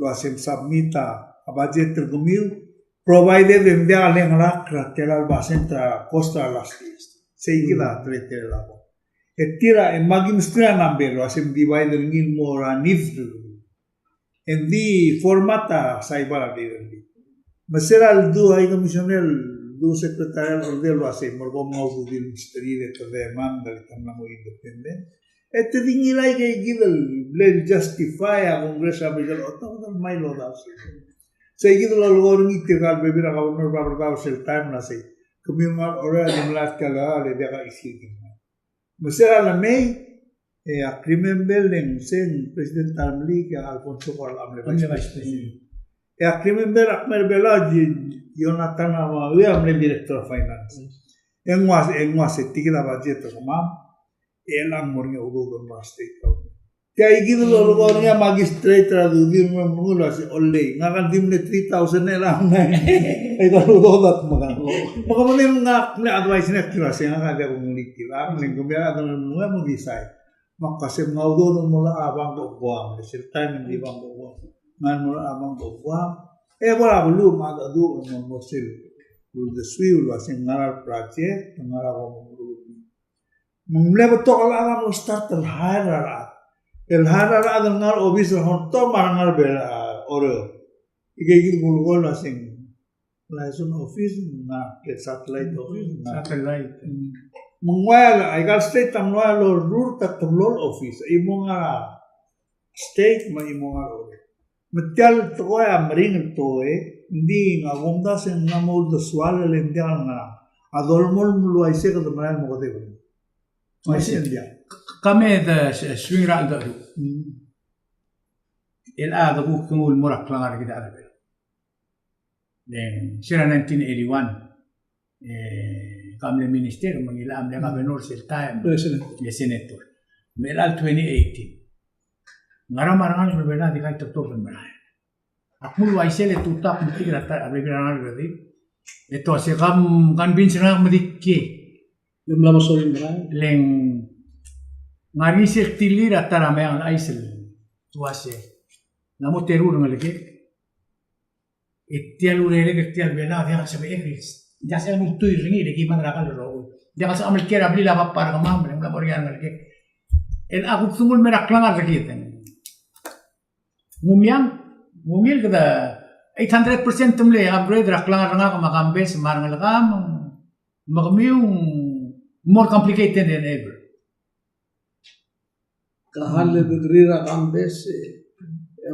Lu asen submita a budget tergumil provided en dia lengla krateral basentra costa lasti. Seigida tretere labo. Etira en magin stra nambelo asem divide ngil mora nifdu. En di formata saibara di. Maseral du ay komisionel du secretarial ordel lo ase morgom ngau du ministeri de tade man dal tamna mo independent. Et dingilai ke gidel blend justify a congresa bijal otong mai lo da. Se gidel lo gorngi tegal bebira governor babar sel time na se. Communal ora de mlat kala le daga isi. Masera la May a crimen bellen sen president Tamli que Alfonso Corlamle vice president. E a crimen bel Akmer Belaji Jonathan Amawi amle director of finance. En was tikila budget komam elang mornya udo don state. Kaya gitu lo gornya magistrate traducir mula si olle ngakan dimne 3000 elang na. Ay kalau dat makan. Maka mungkin nggak advice nya kira sih nggak ada pemiliki lah. Mungkin kebiasaan dengan mulai mau decide. Maka sih ngau do mula abang do buang. Serta yang di bang do buang. Ngan mula abang do buang. Bola belum ada do mosil. Lu desui lu asing ngarar project ngarar ngomong. Mulai betul alam lu start terharar. El harar ada ngar obis honto marangar bela oro. Ike gitu gulgol asing liaison office na ke satellite office na Satellite. mengwala ay state tamwa lo rur tatamlol office imo nga state ma imo nga oro. Metyal to ay amring to hindi nga gumda sen namol do swala lendial nga adolmol mulo ay se ka tamay mo kote ko. Ay sendia. Kami the swing ra da. El ada bu kungul murak langar kita ada. Dan sira 1981 kami minister mengilam le gobernador sel time le senator. Melal 2018. Ngaram-ngaram berbeda di kai tok berbeda. Akmul waisele tutak mutik rata berbeda berarti. Itu se kam kan bin sira medikki. Lama sorin berai. Leng ngari sertili rata ramai ang aisel tuase. Namu terur ngalike. Itial urele ketial bena dia sabe ekris. Ya se mu tu ringi de ki mandra kal ro. Dia ka amal kera bli la papar kamam la borian ngalike. El aku sungul merak langar sakit. Mumil kada 800% tumle upgrade rak langar nga makambe semar ngalakam. Magamiu more complicated than ever. Kahal le begrira kambes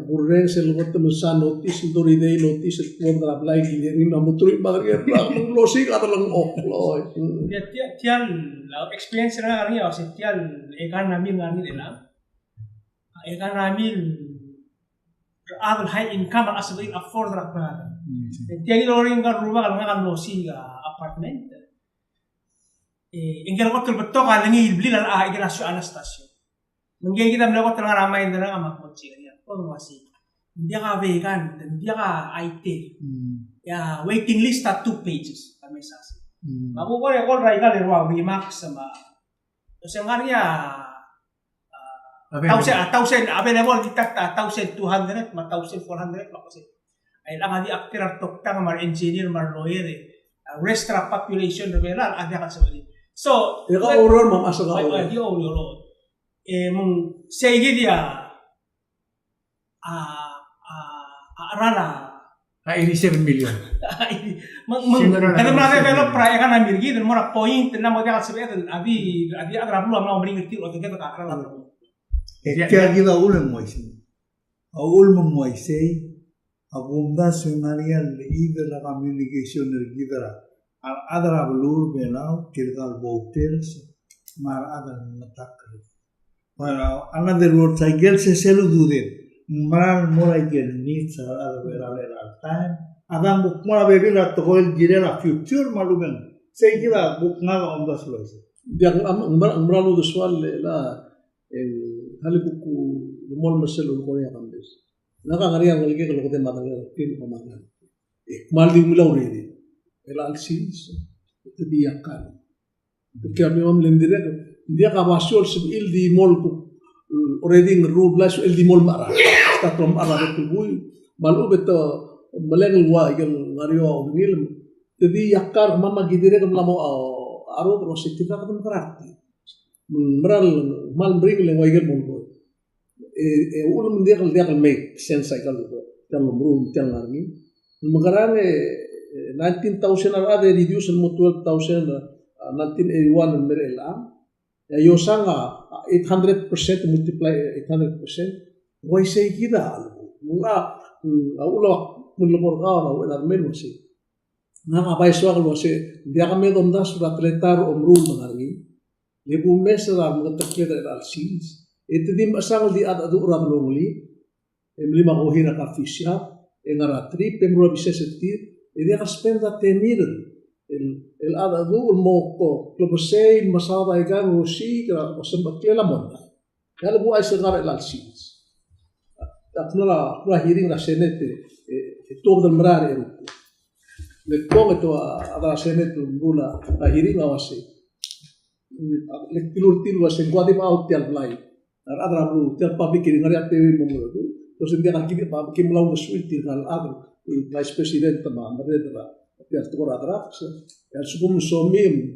burren sel gotte musa notice dori dei notice kontra apply ki ni namutri bagrier lo si katalang oklo. Tial experience na kami o tial ekan namin ngani nila. Ekan namin adol high income as we afford ra pa. Tial loring ka rumah kalau ngakan lo si apartment. Ingkar ko beto ka langi bili la igrasyo Anastasio. Mungkin kita melakukan ramai dengan amak kecil ya. Oh masih. Dia ka vegan, dia ka IT. Ya waiting list at 2 pages kami sasi. Aku ko recall raigal ruang di max sama. Terus yang arnya 1000 available kita 1200 ma 1400 makasi. Ay lang adi aktirar tokta mar engineer mar lawyer restaurant population revelar ada ka sa So, ya ka urol mamasa ka urol. Di urol. Mung sige dia rara Ay 7 million. Kada mga develop pra kan amir gi dan mora point na mo dia sabi abi agra bulu amna bring ti o kita ka rara. Kaya gila ulang mo isi. Aul mo isi. Abunda sunarial either la communication gidara. Al adra blur belau kirkal boutels. mar adan matakri. Well, another word I guess is selududen. Maran mora gel needs other time. Adam book mora baby la toil girela future malumen. Say kila book naga on the slows. Dia amralu do soal la halibuku mol maselo Korea kambes. Naka ngari ang lagi kalau kita matang tin pemakan. Maldi mula uredi. Ela alsis itu dia kan. Kaya memang lendira dia kabasol sub il di mol already ngerul las il di mol mara. Statom ara betul bui. Malu beto meleng wa yang ngario ngil. Jadi yakar mama gidire kam lamo aro terus sitika kam kerati. Meral mal bring le wa igel mol. Ulum dia kalau make sense kalau kalau merum jangan lagi. Magarane 19,000 ada reduce mo 12,000 1981 merela. Yo sanga 800% multiply 800%. Why say kita? Mula ulo mulmor kau na melu si. Na apa isu kalau si dia kami domda surat letar omrul mengalami. Lebu mesra mengeteknya dari alsis. Itu di masang di ada orang longli, lima kohina kafisya, engaratri, pemro bisa setir, ini akan spend that 10 million. El ada moko, klubesei masalah ikan rusi, kalau sempat kela monda. Kalau buat sekarang lalsis, tak nala hiring rasenet itu betul merar itu. Lekong itu ada rasenet itu mula hiring awasi. Lekilur tilu rasen kuat itu out tiap lain. Ada rabu tiap public ini ngari aktif memulai itu. Terus dia kan kita public melalui suite kalau ada vice president teman mereka tiap tukar ada yang sukum somim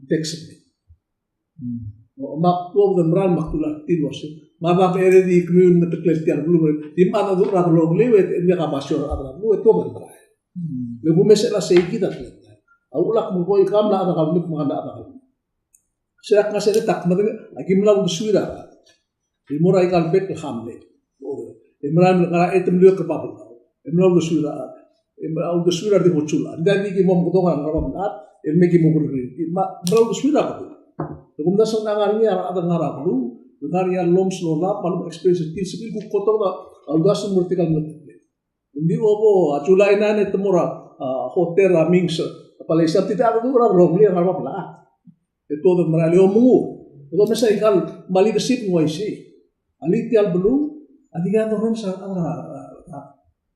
teks. Mak tuh dan meral maktulah tilu sih. Maka pere di kemudian metekles tiap belum di mana tuh rabu lewat dia kabasyor ada rabu itu benar. Lebu meselah kita tu. Awalak mengkoi kamla ada kalau mengenai ada. Serak ngasih tak mereka lagi melalui suira. Imurai kalbet ke hamle. Imran ngara itu melihat ke babel. Imran udah suira di muncul. Dan ini mau potongan apa benar? Ilmu mau berdiri. Imran udah suira apa? Kemudian senangannya ada ngarap lu, ngarya loms lola, malu experience til sebil ku kotor na alga sumurtikal metik. Hindi obo aculain na ne temura hotel ramings palesya tidak ada orang romli apa pala. Itu ada meralio mungu. Itu masa ikal mali besit ngoisi. Ali tial belum, adiga orang sa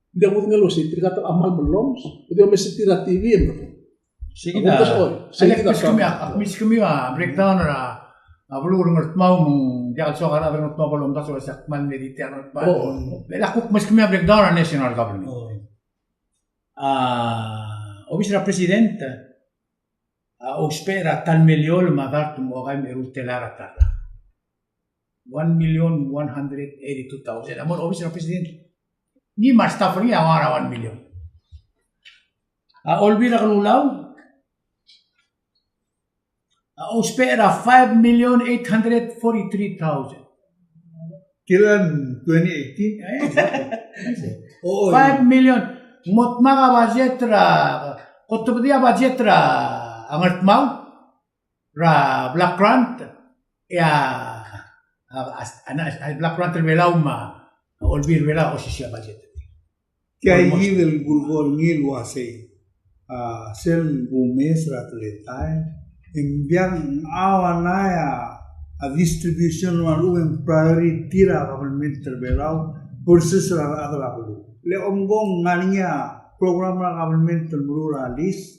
dia buat ngelusi, terkata amal belum, dia mesti tirat TV yang betul. Sige na. Mis kami breakdown na belum ngerti mau dia so kana ngerti mau belum tahu sak man mediter ngerti pa. Bela kuk mas kami breakdown na national government. Obisra president o spera tal milion magar mo kay merutelara tala. 1,182,000. Amor obisra president ni mas staff ni awara 1 million. Olvira kalulaw spera 5,843,000. Kilan 2018? 5 million. Mot mga budgetra, kotopadia budgetra, angat mau, ra Black Grant, Black Grant terbelau olbir belau osisia budget. Kaya hivel gulgol ngil wase, sel bumes ratletai, imbiang awanaya a distribution walu priority ra government terbelau versus ra aglabu. Le omgong ngania program ra government terpluralis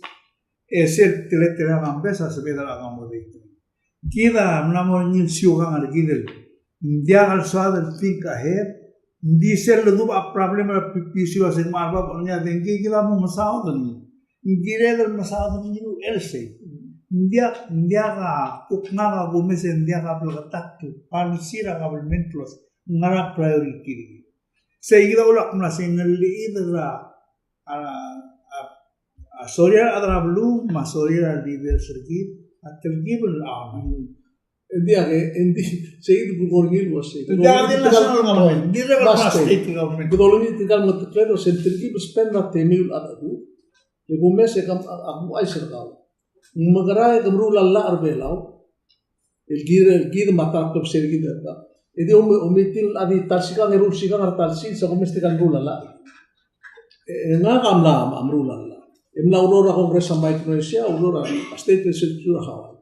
eser teletera gambesa sebeda la gamodito. Kita menamor ngil siugang ar gidel. Dia al suadel think ahead. Di sel lu ba problem ra pisio sen marba onya dengi kita mo masao dan ngire del masao dan ngilu else. Dia ka ukna ka gumesen dia ka plotak tu pansira government plus ngara priority. Seguida ulah kena single idra soria adra blue masoria leader sergit atel given Dia ke endi seguida gugorgil wase. Dia di national government, di level state government. Betul ini tinggal ngeteklero sentrigi spend na temil adu. Ibu mes kam aku ai serkau. Magara ke bru lalla arbelau. el gir matar club ser gida edi omitil adi talsika ngerul sika ngar talsi sa komestikan rulala nga kamla amrulala emla aurora Congress sa Micronesia aurora state legislature hawa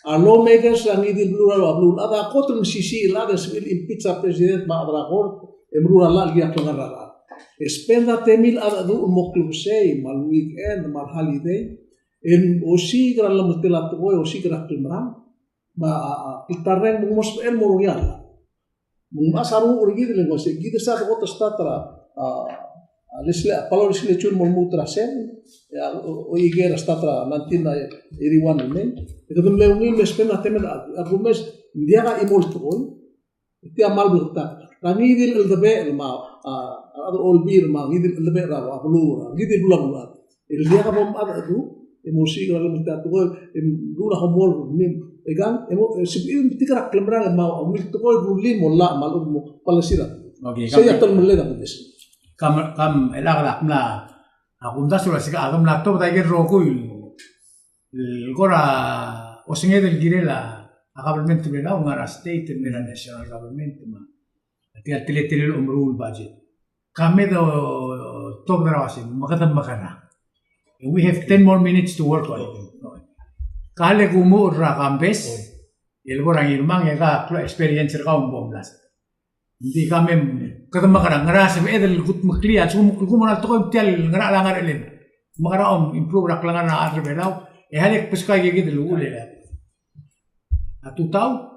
our lawmakers ang idil plural ablul ada kotum sisi la des will impeach a president ma abrakor emrulala gi aklangarara spenda temil ada du moklub sei mal weekend mal holiday en osi gran la mutela to osi gran tumram ma itarren mumos el moroyal mumasaru urgi de lengua se gide sa ko statra lesle palo lesle chun mulmutra sen o igera statra nantina iriwan ne itu le ungi mespena temen argumes dia ga imolto dia mal burta rangi dil elbe ma olbir ma gidil elbe ra ablu gidil bulabula dia ga bom adu emosi kalau minta tu dulu homol nim egang emo sibin tikara klembrang mau umil tu rulin molla malum palasira okay saya tal mulle da des kam elagla mla akunda sura sika agam la to da ger roku gora osinge del girela a government bela ngara state mera national government ma atia tele umrul budget kame do to grawasi makadam makana. We have 10 more minutes to work on it. Kale gumu ra kambes, el borang irmang ya ka experience ka bomblas. Hindi kami kada makara ngara sa edel gut makliya sum kumana to ko tel ngara la ngara len. Makara improve ra klangan na atre belaw e halek puska ge ge lu le. Atu tau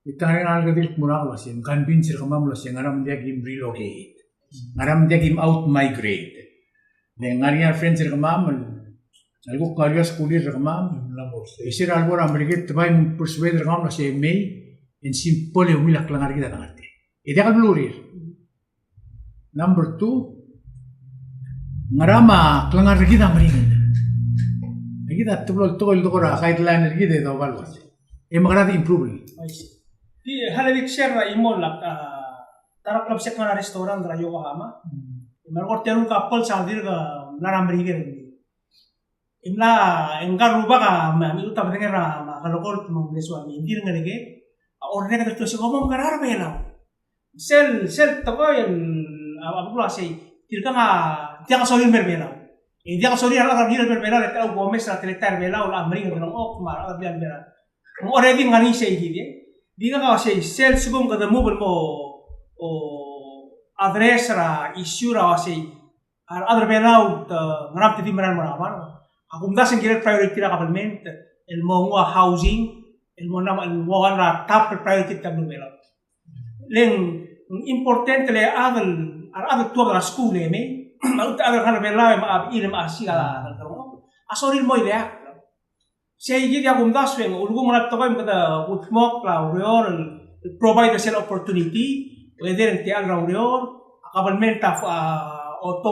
itare nal ge dil mura la sen convince ka mamlo sen ngara mdia kim relocate. Ngara mdia kim out migrate. Dengaria friends rekam, algo karya sekolah rekam, isir albor Amerika tebai persuade rekam nasi May, in simple umilak langar kita ngerti. Itu akan belurir. Number 2, ngarama langar kita meringan. Kita tol dokora guideline kita itu balas. Emakrat improve. Di halawik share imo lak tarak club sek mana restoran dra Yokohama. Mereka terus kapal sadir ke laram berikan ini. Imla engkar rupa ka, itu tak penting era, kalau kau mau beli suami, ini dengan ini, orang yang terus ngomong kerar belau. Sel toko yang apa pula sih, tidak dia kesolin berbelau. Dia kesolin adalah kalau dia berbelau, kita gomez lah terletak belau, lah mending bilang kemar, atau bilang belau. Orang yang ngani sih dia kalau sih sel sebelum ketemu bermo address ra issue ra si other belau ngarap tidi meran marawan aku mda singkira priority ra government el mo housing el mo nama el wan ra top priority ka no belau leng important le other to ra school me ma uta other kan belau ma ab ile ma asila asori mo idea sei gi aku mda sweng ulgu manat to kam kada utmok la real provide the opportunity whether in tial reunion government of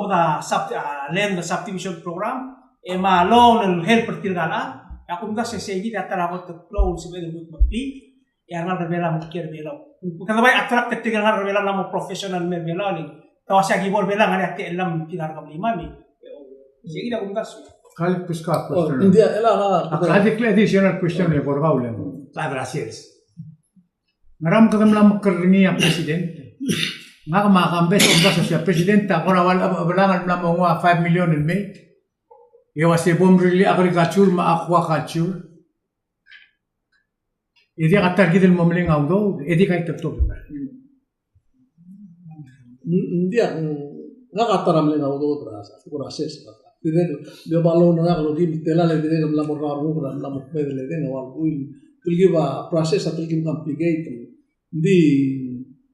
the land subdivision program ema loan and help pertirgala aku mda sesegi datara ko to flow sibel mut mati yang ngal bela mukir bela kada bay attract tigal ngal bela namo professional mer bela ni tawasya gibol bela ngani ati elam tigar kam lima mi segi da mda su kal puska question india ela ada additional question le por gaule gracias ngaram kadam lam kerni ya presidente nga makambes ang sa presidente ako na wala balangan na mga 5 million in May iwa si bombrili agriculture ma aquaculture idi ka target mo mling awdo idi kay tapto india nga kataram le awdo trasa process dire le balon na ko di tela le dire la morraru la mo pedele de no algo tulgi ba process atul complicated di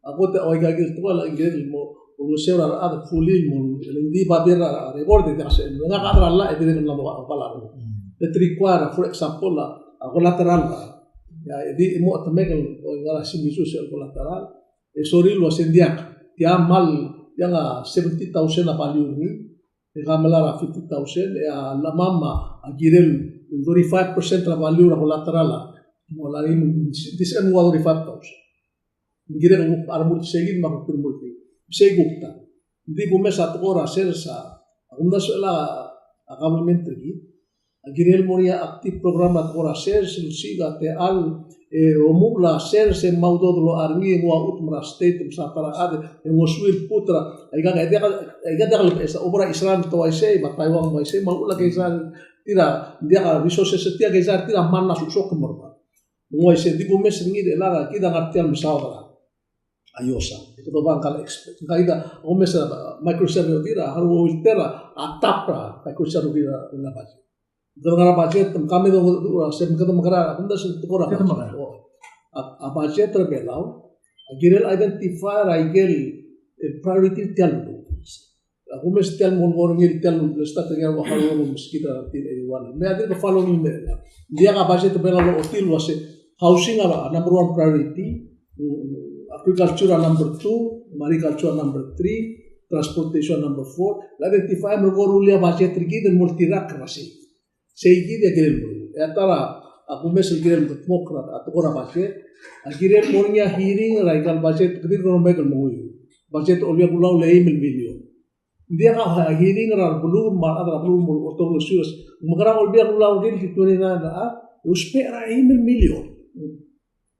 aku te oiga gil tu ala ingel mo ulusera ada fulin mo di babera record de ase nga kadra la edire la mo pala the require for example la collateral ya di mo tamegal o ngala simisu social collateral e soril wa sendia dia mal yang 70,000 na value ni e gamala 50,000 ya la mama agirel 35% la value la collateral mo la this and 35,000 Gira ng armut segin makapirmulti. Segukta. Hindi gume sa tukora sersa. Akunda sila government igi. Girel moria active program at tukora sersa siga te al omu la ser se maudo lo armi wa utmra state msatara ade ngoswil putra aiga da esa obra Islam to ai sei ba Taiwan mai sei mau la keisa tira dia resources setia keisa tira manna susok morba mo se digo mes ngi de la kida ngartial misawara ayosa itu to bangkal expect kaida o mes microservice tira haru tira atapra microservice tira na base Dengan budget kami tu saya berkata makara, aku dah sekolah. Budget terbelau, girel identify rigel priority tiang. Aku mesti tiang orang ni tiang start dengan wahalu kita tidak iwan. Mereka tu follow ni mereka. Dia ka budget terbelau lo hotel wase housing ala number 1 priority, agriculture number 2, mariculture number 3, transportation number 4. Identify mereka rulia budget tergi dan multirak wase. Seigi dia girel bro. Etara aku mesel girel demokrat atau orang budget. Girel mornya hearing raikal budget kedir orang baik mengui. Budget oleh pulau lei million. Dia kah hearing rar belum mal ada belum otong serius. Mengarang oleh pulau gil hituni na uspe rai million.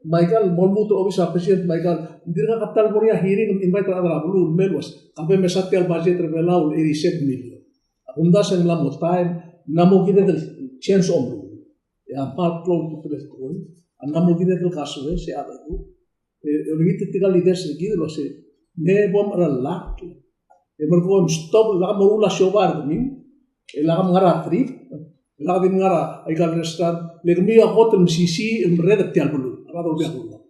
Michael molmuto obisa president Michael dirga katal mornya hearing invite ada belum meluas. Kape mesatial budget terbelau 87 million. Unda sang lam time namo kita del change omru ya part flow to the school namo kita del kasu se ada tu orang tinggal leaders gitu loh se ne bom relak mergo stop la morula shobar ni la ngara trip la din ngara igal restaurant le mi hotel msisi red tial bulu ada udah bulu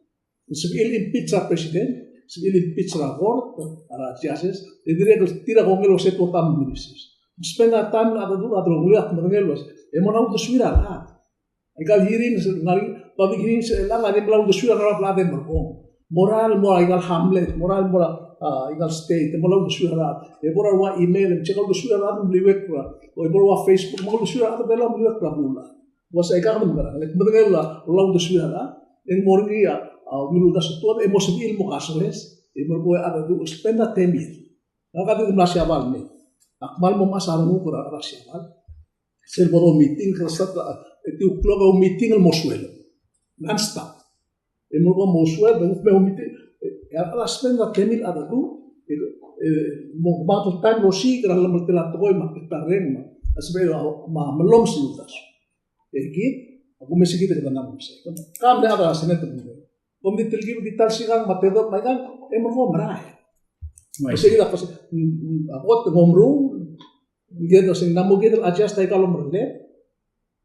sebil in pizza president sebil in pizza board ara chases dire tira gongelo se totam ministers spend that time ada dulu atau nguliah mengelos emang aku tersuira lah igal hirin ngari public hirin lah ngari belau tersuira lah pelate berkom moral igal hamlet moral igal state belau tersuira lah moral wa email cekal tersuira lah beliwek lah moral wa Facebook mau tersuira lah belau beliwek lah pula was igal mengenal mengenal lah belau tersuira lah yang morgi ya milu das tuan emosi ilmu kasules emang ada dulu spend that time Naka tu kelas siapa ni? Akmal memasar muka kelas siapa? Sebelum meeting kelas itu keluar meeting al-Mosuel, non-stop. Emo ko Mosuel, baru meeting. Ya kelas pernah kemil ada tu, mau batal time rosi kerana bertelat tu, mak terreng, asbel melom selutas. Jadi, aku mesti kita kena nama saya. Kam dah ada senet tu. Kom ditelgi dital siang matedot mereka, emo ko marah. Kasi kita pas aku ngomru dia tu sing namu kita adjust tay kalau merle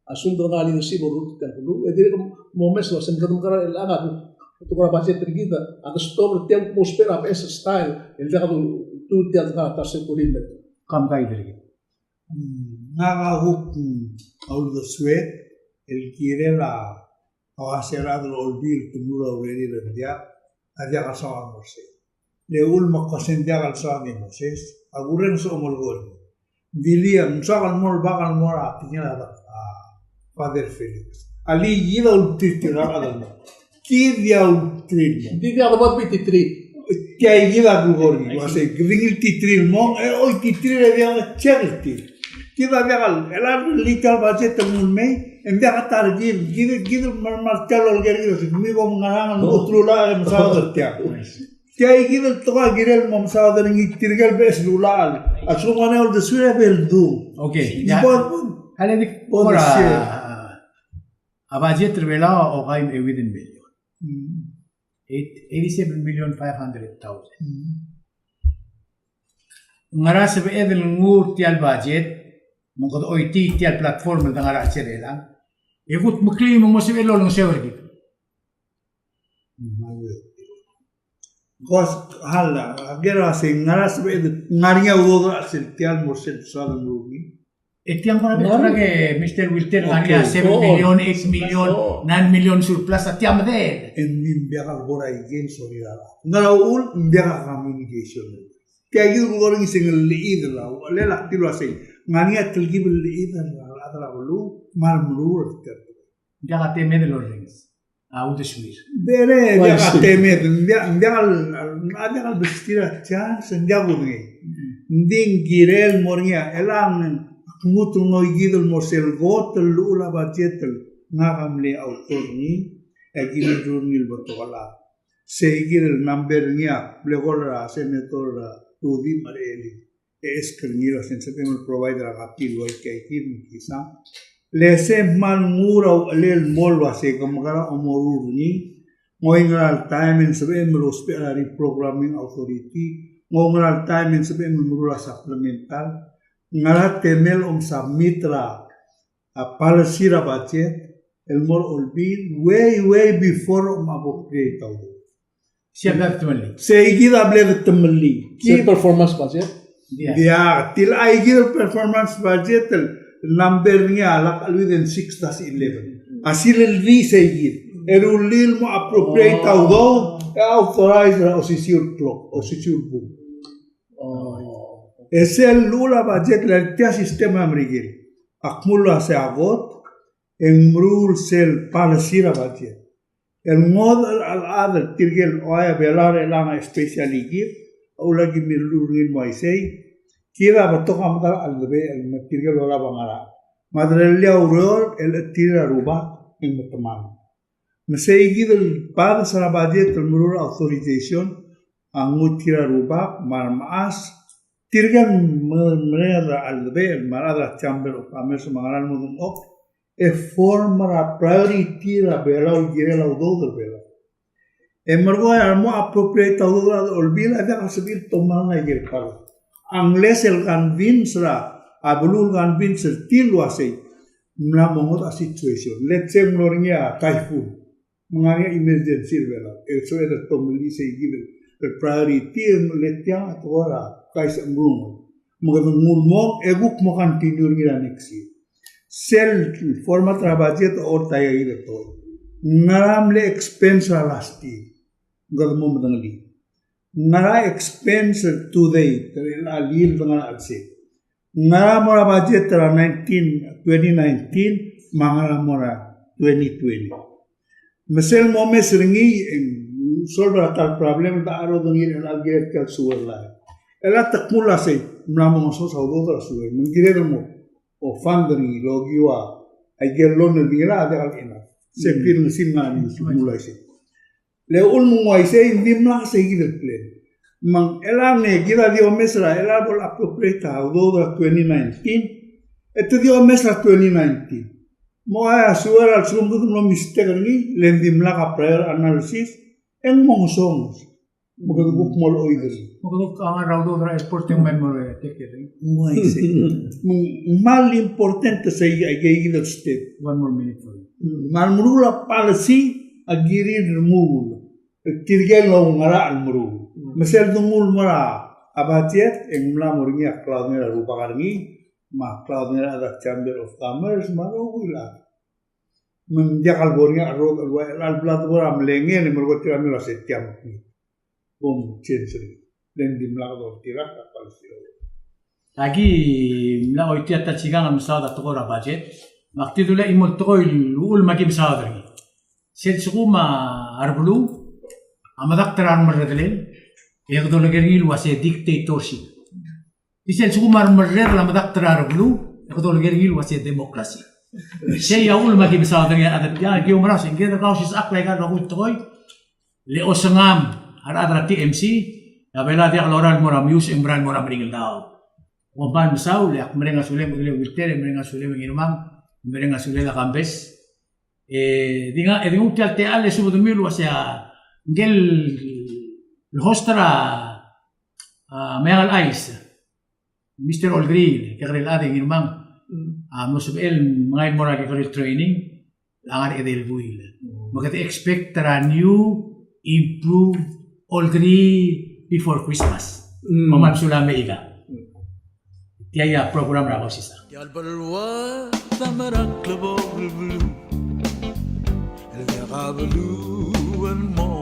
asunto ngali si borut kan dulu jadi momes lo sen kadang kara elanga tu kara baca tergita ada stop tiang atmosfera apa style el dia tu tiang kara tas kurin kam kai tergi naga huk all the sweat el quiere la cerrado el olbil tumuro ready dia aja kasawang morse leul makasendya kalsa ni Moses aguren so molgol diliam sakal mol bakal mol artinya ada Father Felix ali yida ultitira ada kidia ultrit dia ada buat bititri kia yida gugori wase gringil titril mo oi titril dia cherti kita bakal elar likal bace temun me endia katar gid mal talol gergido mi bom ngarang utrula masao tertia Kaya kita toka girel mamsao dan ngi tirgal bes lulal. Aslo mana ol desura beldu. Okay. Hal ini ora budget terbela o kaim within million. 87,500,000. Ngara sebe edel ngur tial budget mongkot oiti tial platform ng ngara cerela. Ikut mukli mo sebe lolong sewer gitu. Kos hala, agera sing ngaras be ngaria udo asil tial morset sal mugi. Etiang para betrage Mr. Wilter ngaria 7 million, 8 million, 9 million surplus atiam de. En bimbia bora igen sorira. Ngara ul bimbia communication. Kaya gitu goreng sing leid la, lela tilo asing. Ngaria telgi bel leid la adra lu mal mlu. Dia kate me de los rings. Auto suir. Bere dia kateme dia al bestira chance dia gudngi. Nding girel mornia elang mutu ngoi gidul morsel gotel lula bajetel ngagamle autorni agili runil batola segir number niya blegola senator Rudy Mareli eskrnila sensapem provider kapil wai kaikim kisa lese mal mura lel molwa se kamagara omoruni ngoingal time in sabem hospital programming authority ngoingal time in sabem murula supplemental ngala temel submitra palasira budget elmor olbi way before appropriate Siapa teman seguida ble temeli Set performance budget. dia till I give performance budget number niya alak within 6 tas 11 asil li seguid erulil mo appropriate do authorize la osisur clock osisur book esel lula budget la tia sistema amrigil akmula se agot en rule sel palasira budget el model al other tirgel oya belar elanga especially give ulagi mirulil mo isei kira batok amdal albe el tirgel ola bangara madrelia urol el tira ruba en teman mesei gidel pada sara budget el murul authorization angut tira ruba marmas tirgan mereka albe marada chamber of commerce mangaran mudum ok e forma priority la bela o gire la do bela emergo armo appropriate do olbila da kasbil tomar na gir par unless el convince la abulul convince tilu asay mna mongot a situation let's say mnornya typhoon manganya emergency bela so the tomli say give the priority letya tora kais amrung magmulmo eguk mo continue ngira next year sel forma budget or taya ide to ngaramle expense lasti galmo madangali ngara expense today alil dengan alse ngara mora budget 2019 mangara mora 2020 mesel momes ringi solve tal problem da aro dengir alger kal suwala ela takmula se mnamo so saudo da suwe mengire mo o funding logiwa agel lon dira da alina se pir musimna ni sumula se le ul mo se indimna se gidel plan mang ela ne gira dio mesra ela bol appropriate audo da 2019 et dio mesra 2019 mo a suara al sumbu no mistake ni lendimla ka prayer analysis en mo songs mo ko mol oider Mukaduk ang raudo dra sporting memory tekering. Mal importante sa igigil state. 1 more minute for you. Mal murula policy agiri remove. Tirgel lo ngara al muru. Mesel dungul mara abatiet eng mla murni cloud mera rupa karni ma cloud mera ada chamber of commerce maro wila. Menjakal bornya ro al blad bora mlenge ne mergo tirami la setiam. Bom change. Dan di melakukan tirak kapal sih. Lagi melakukan tiada cikan am sahada tukar budget. Makti tu le imut tukar ul magi sahada lagi. Selsukuma arbulu amadak teran merdelin. Yang tu lagi ni luas dictatorship. Di selsukuma merdel amadak teran arbulu. Yang tu lagi ni luas demokrasi. Saya ul magi sahada lagi ada ya kau merasa kita kau sis akla kan aku tukar le osengam ada TMC. Ya bela dia kalau orang murah mius imran murah meninggal tahu. Wabah misal ya mereka sulit mengirim wilter, mereka sulit mengirimam, mereka sulit lah kambes. Dengan util teal lesu betul milu asya gel hostra megal ice. Mr. Olgreen kerel ada mengirimam. Masuk mengain murah kerel training, langar edel buil. Maka expect tera new improve Olgreen before Christmas. Maman sulame iga. Tiaya program raw sisa. يا البلوى ثمرك لبوب البلو اللي غابلو الموت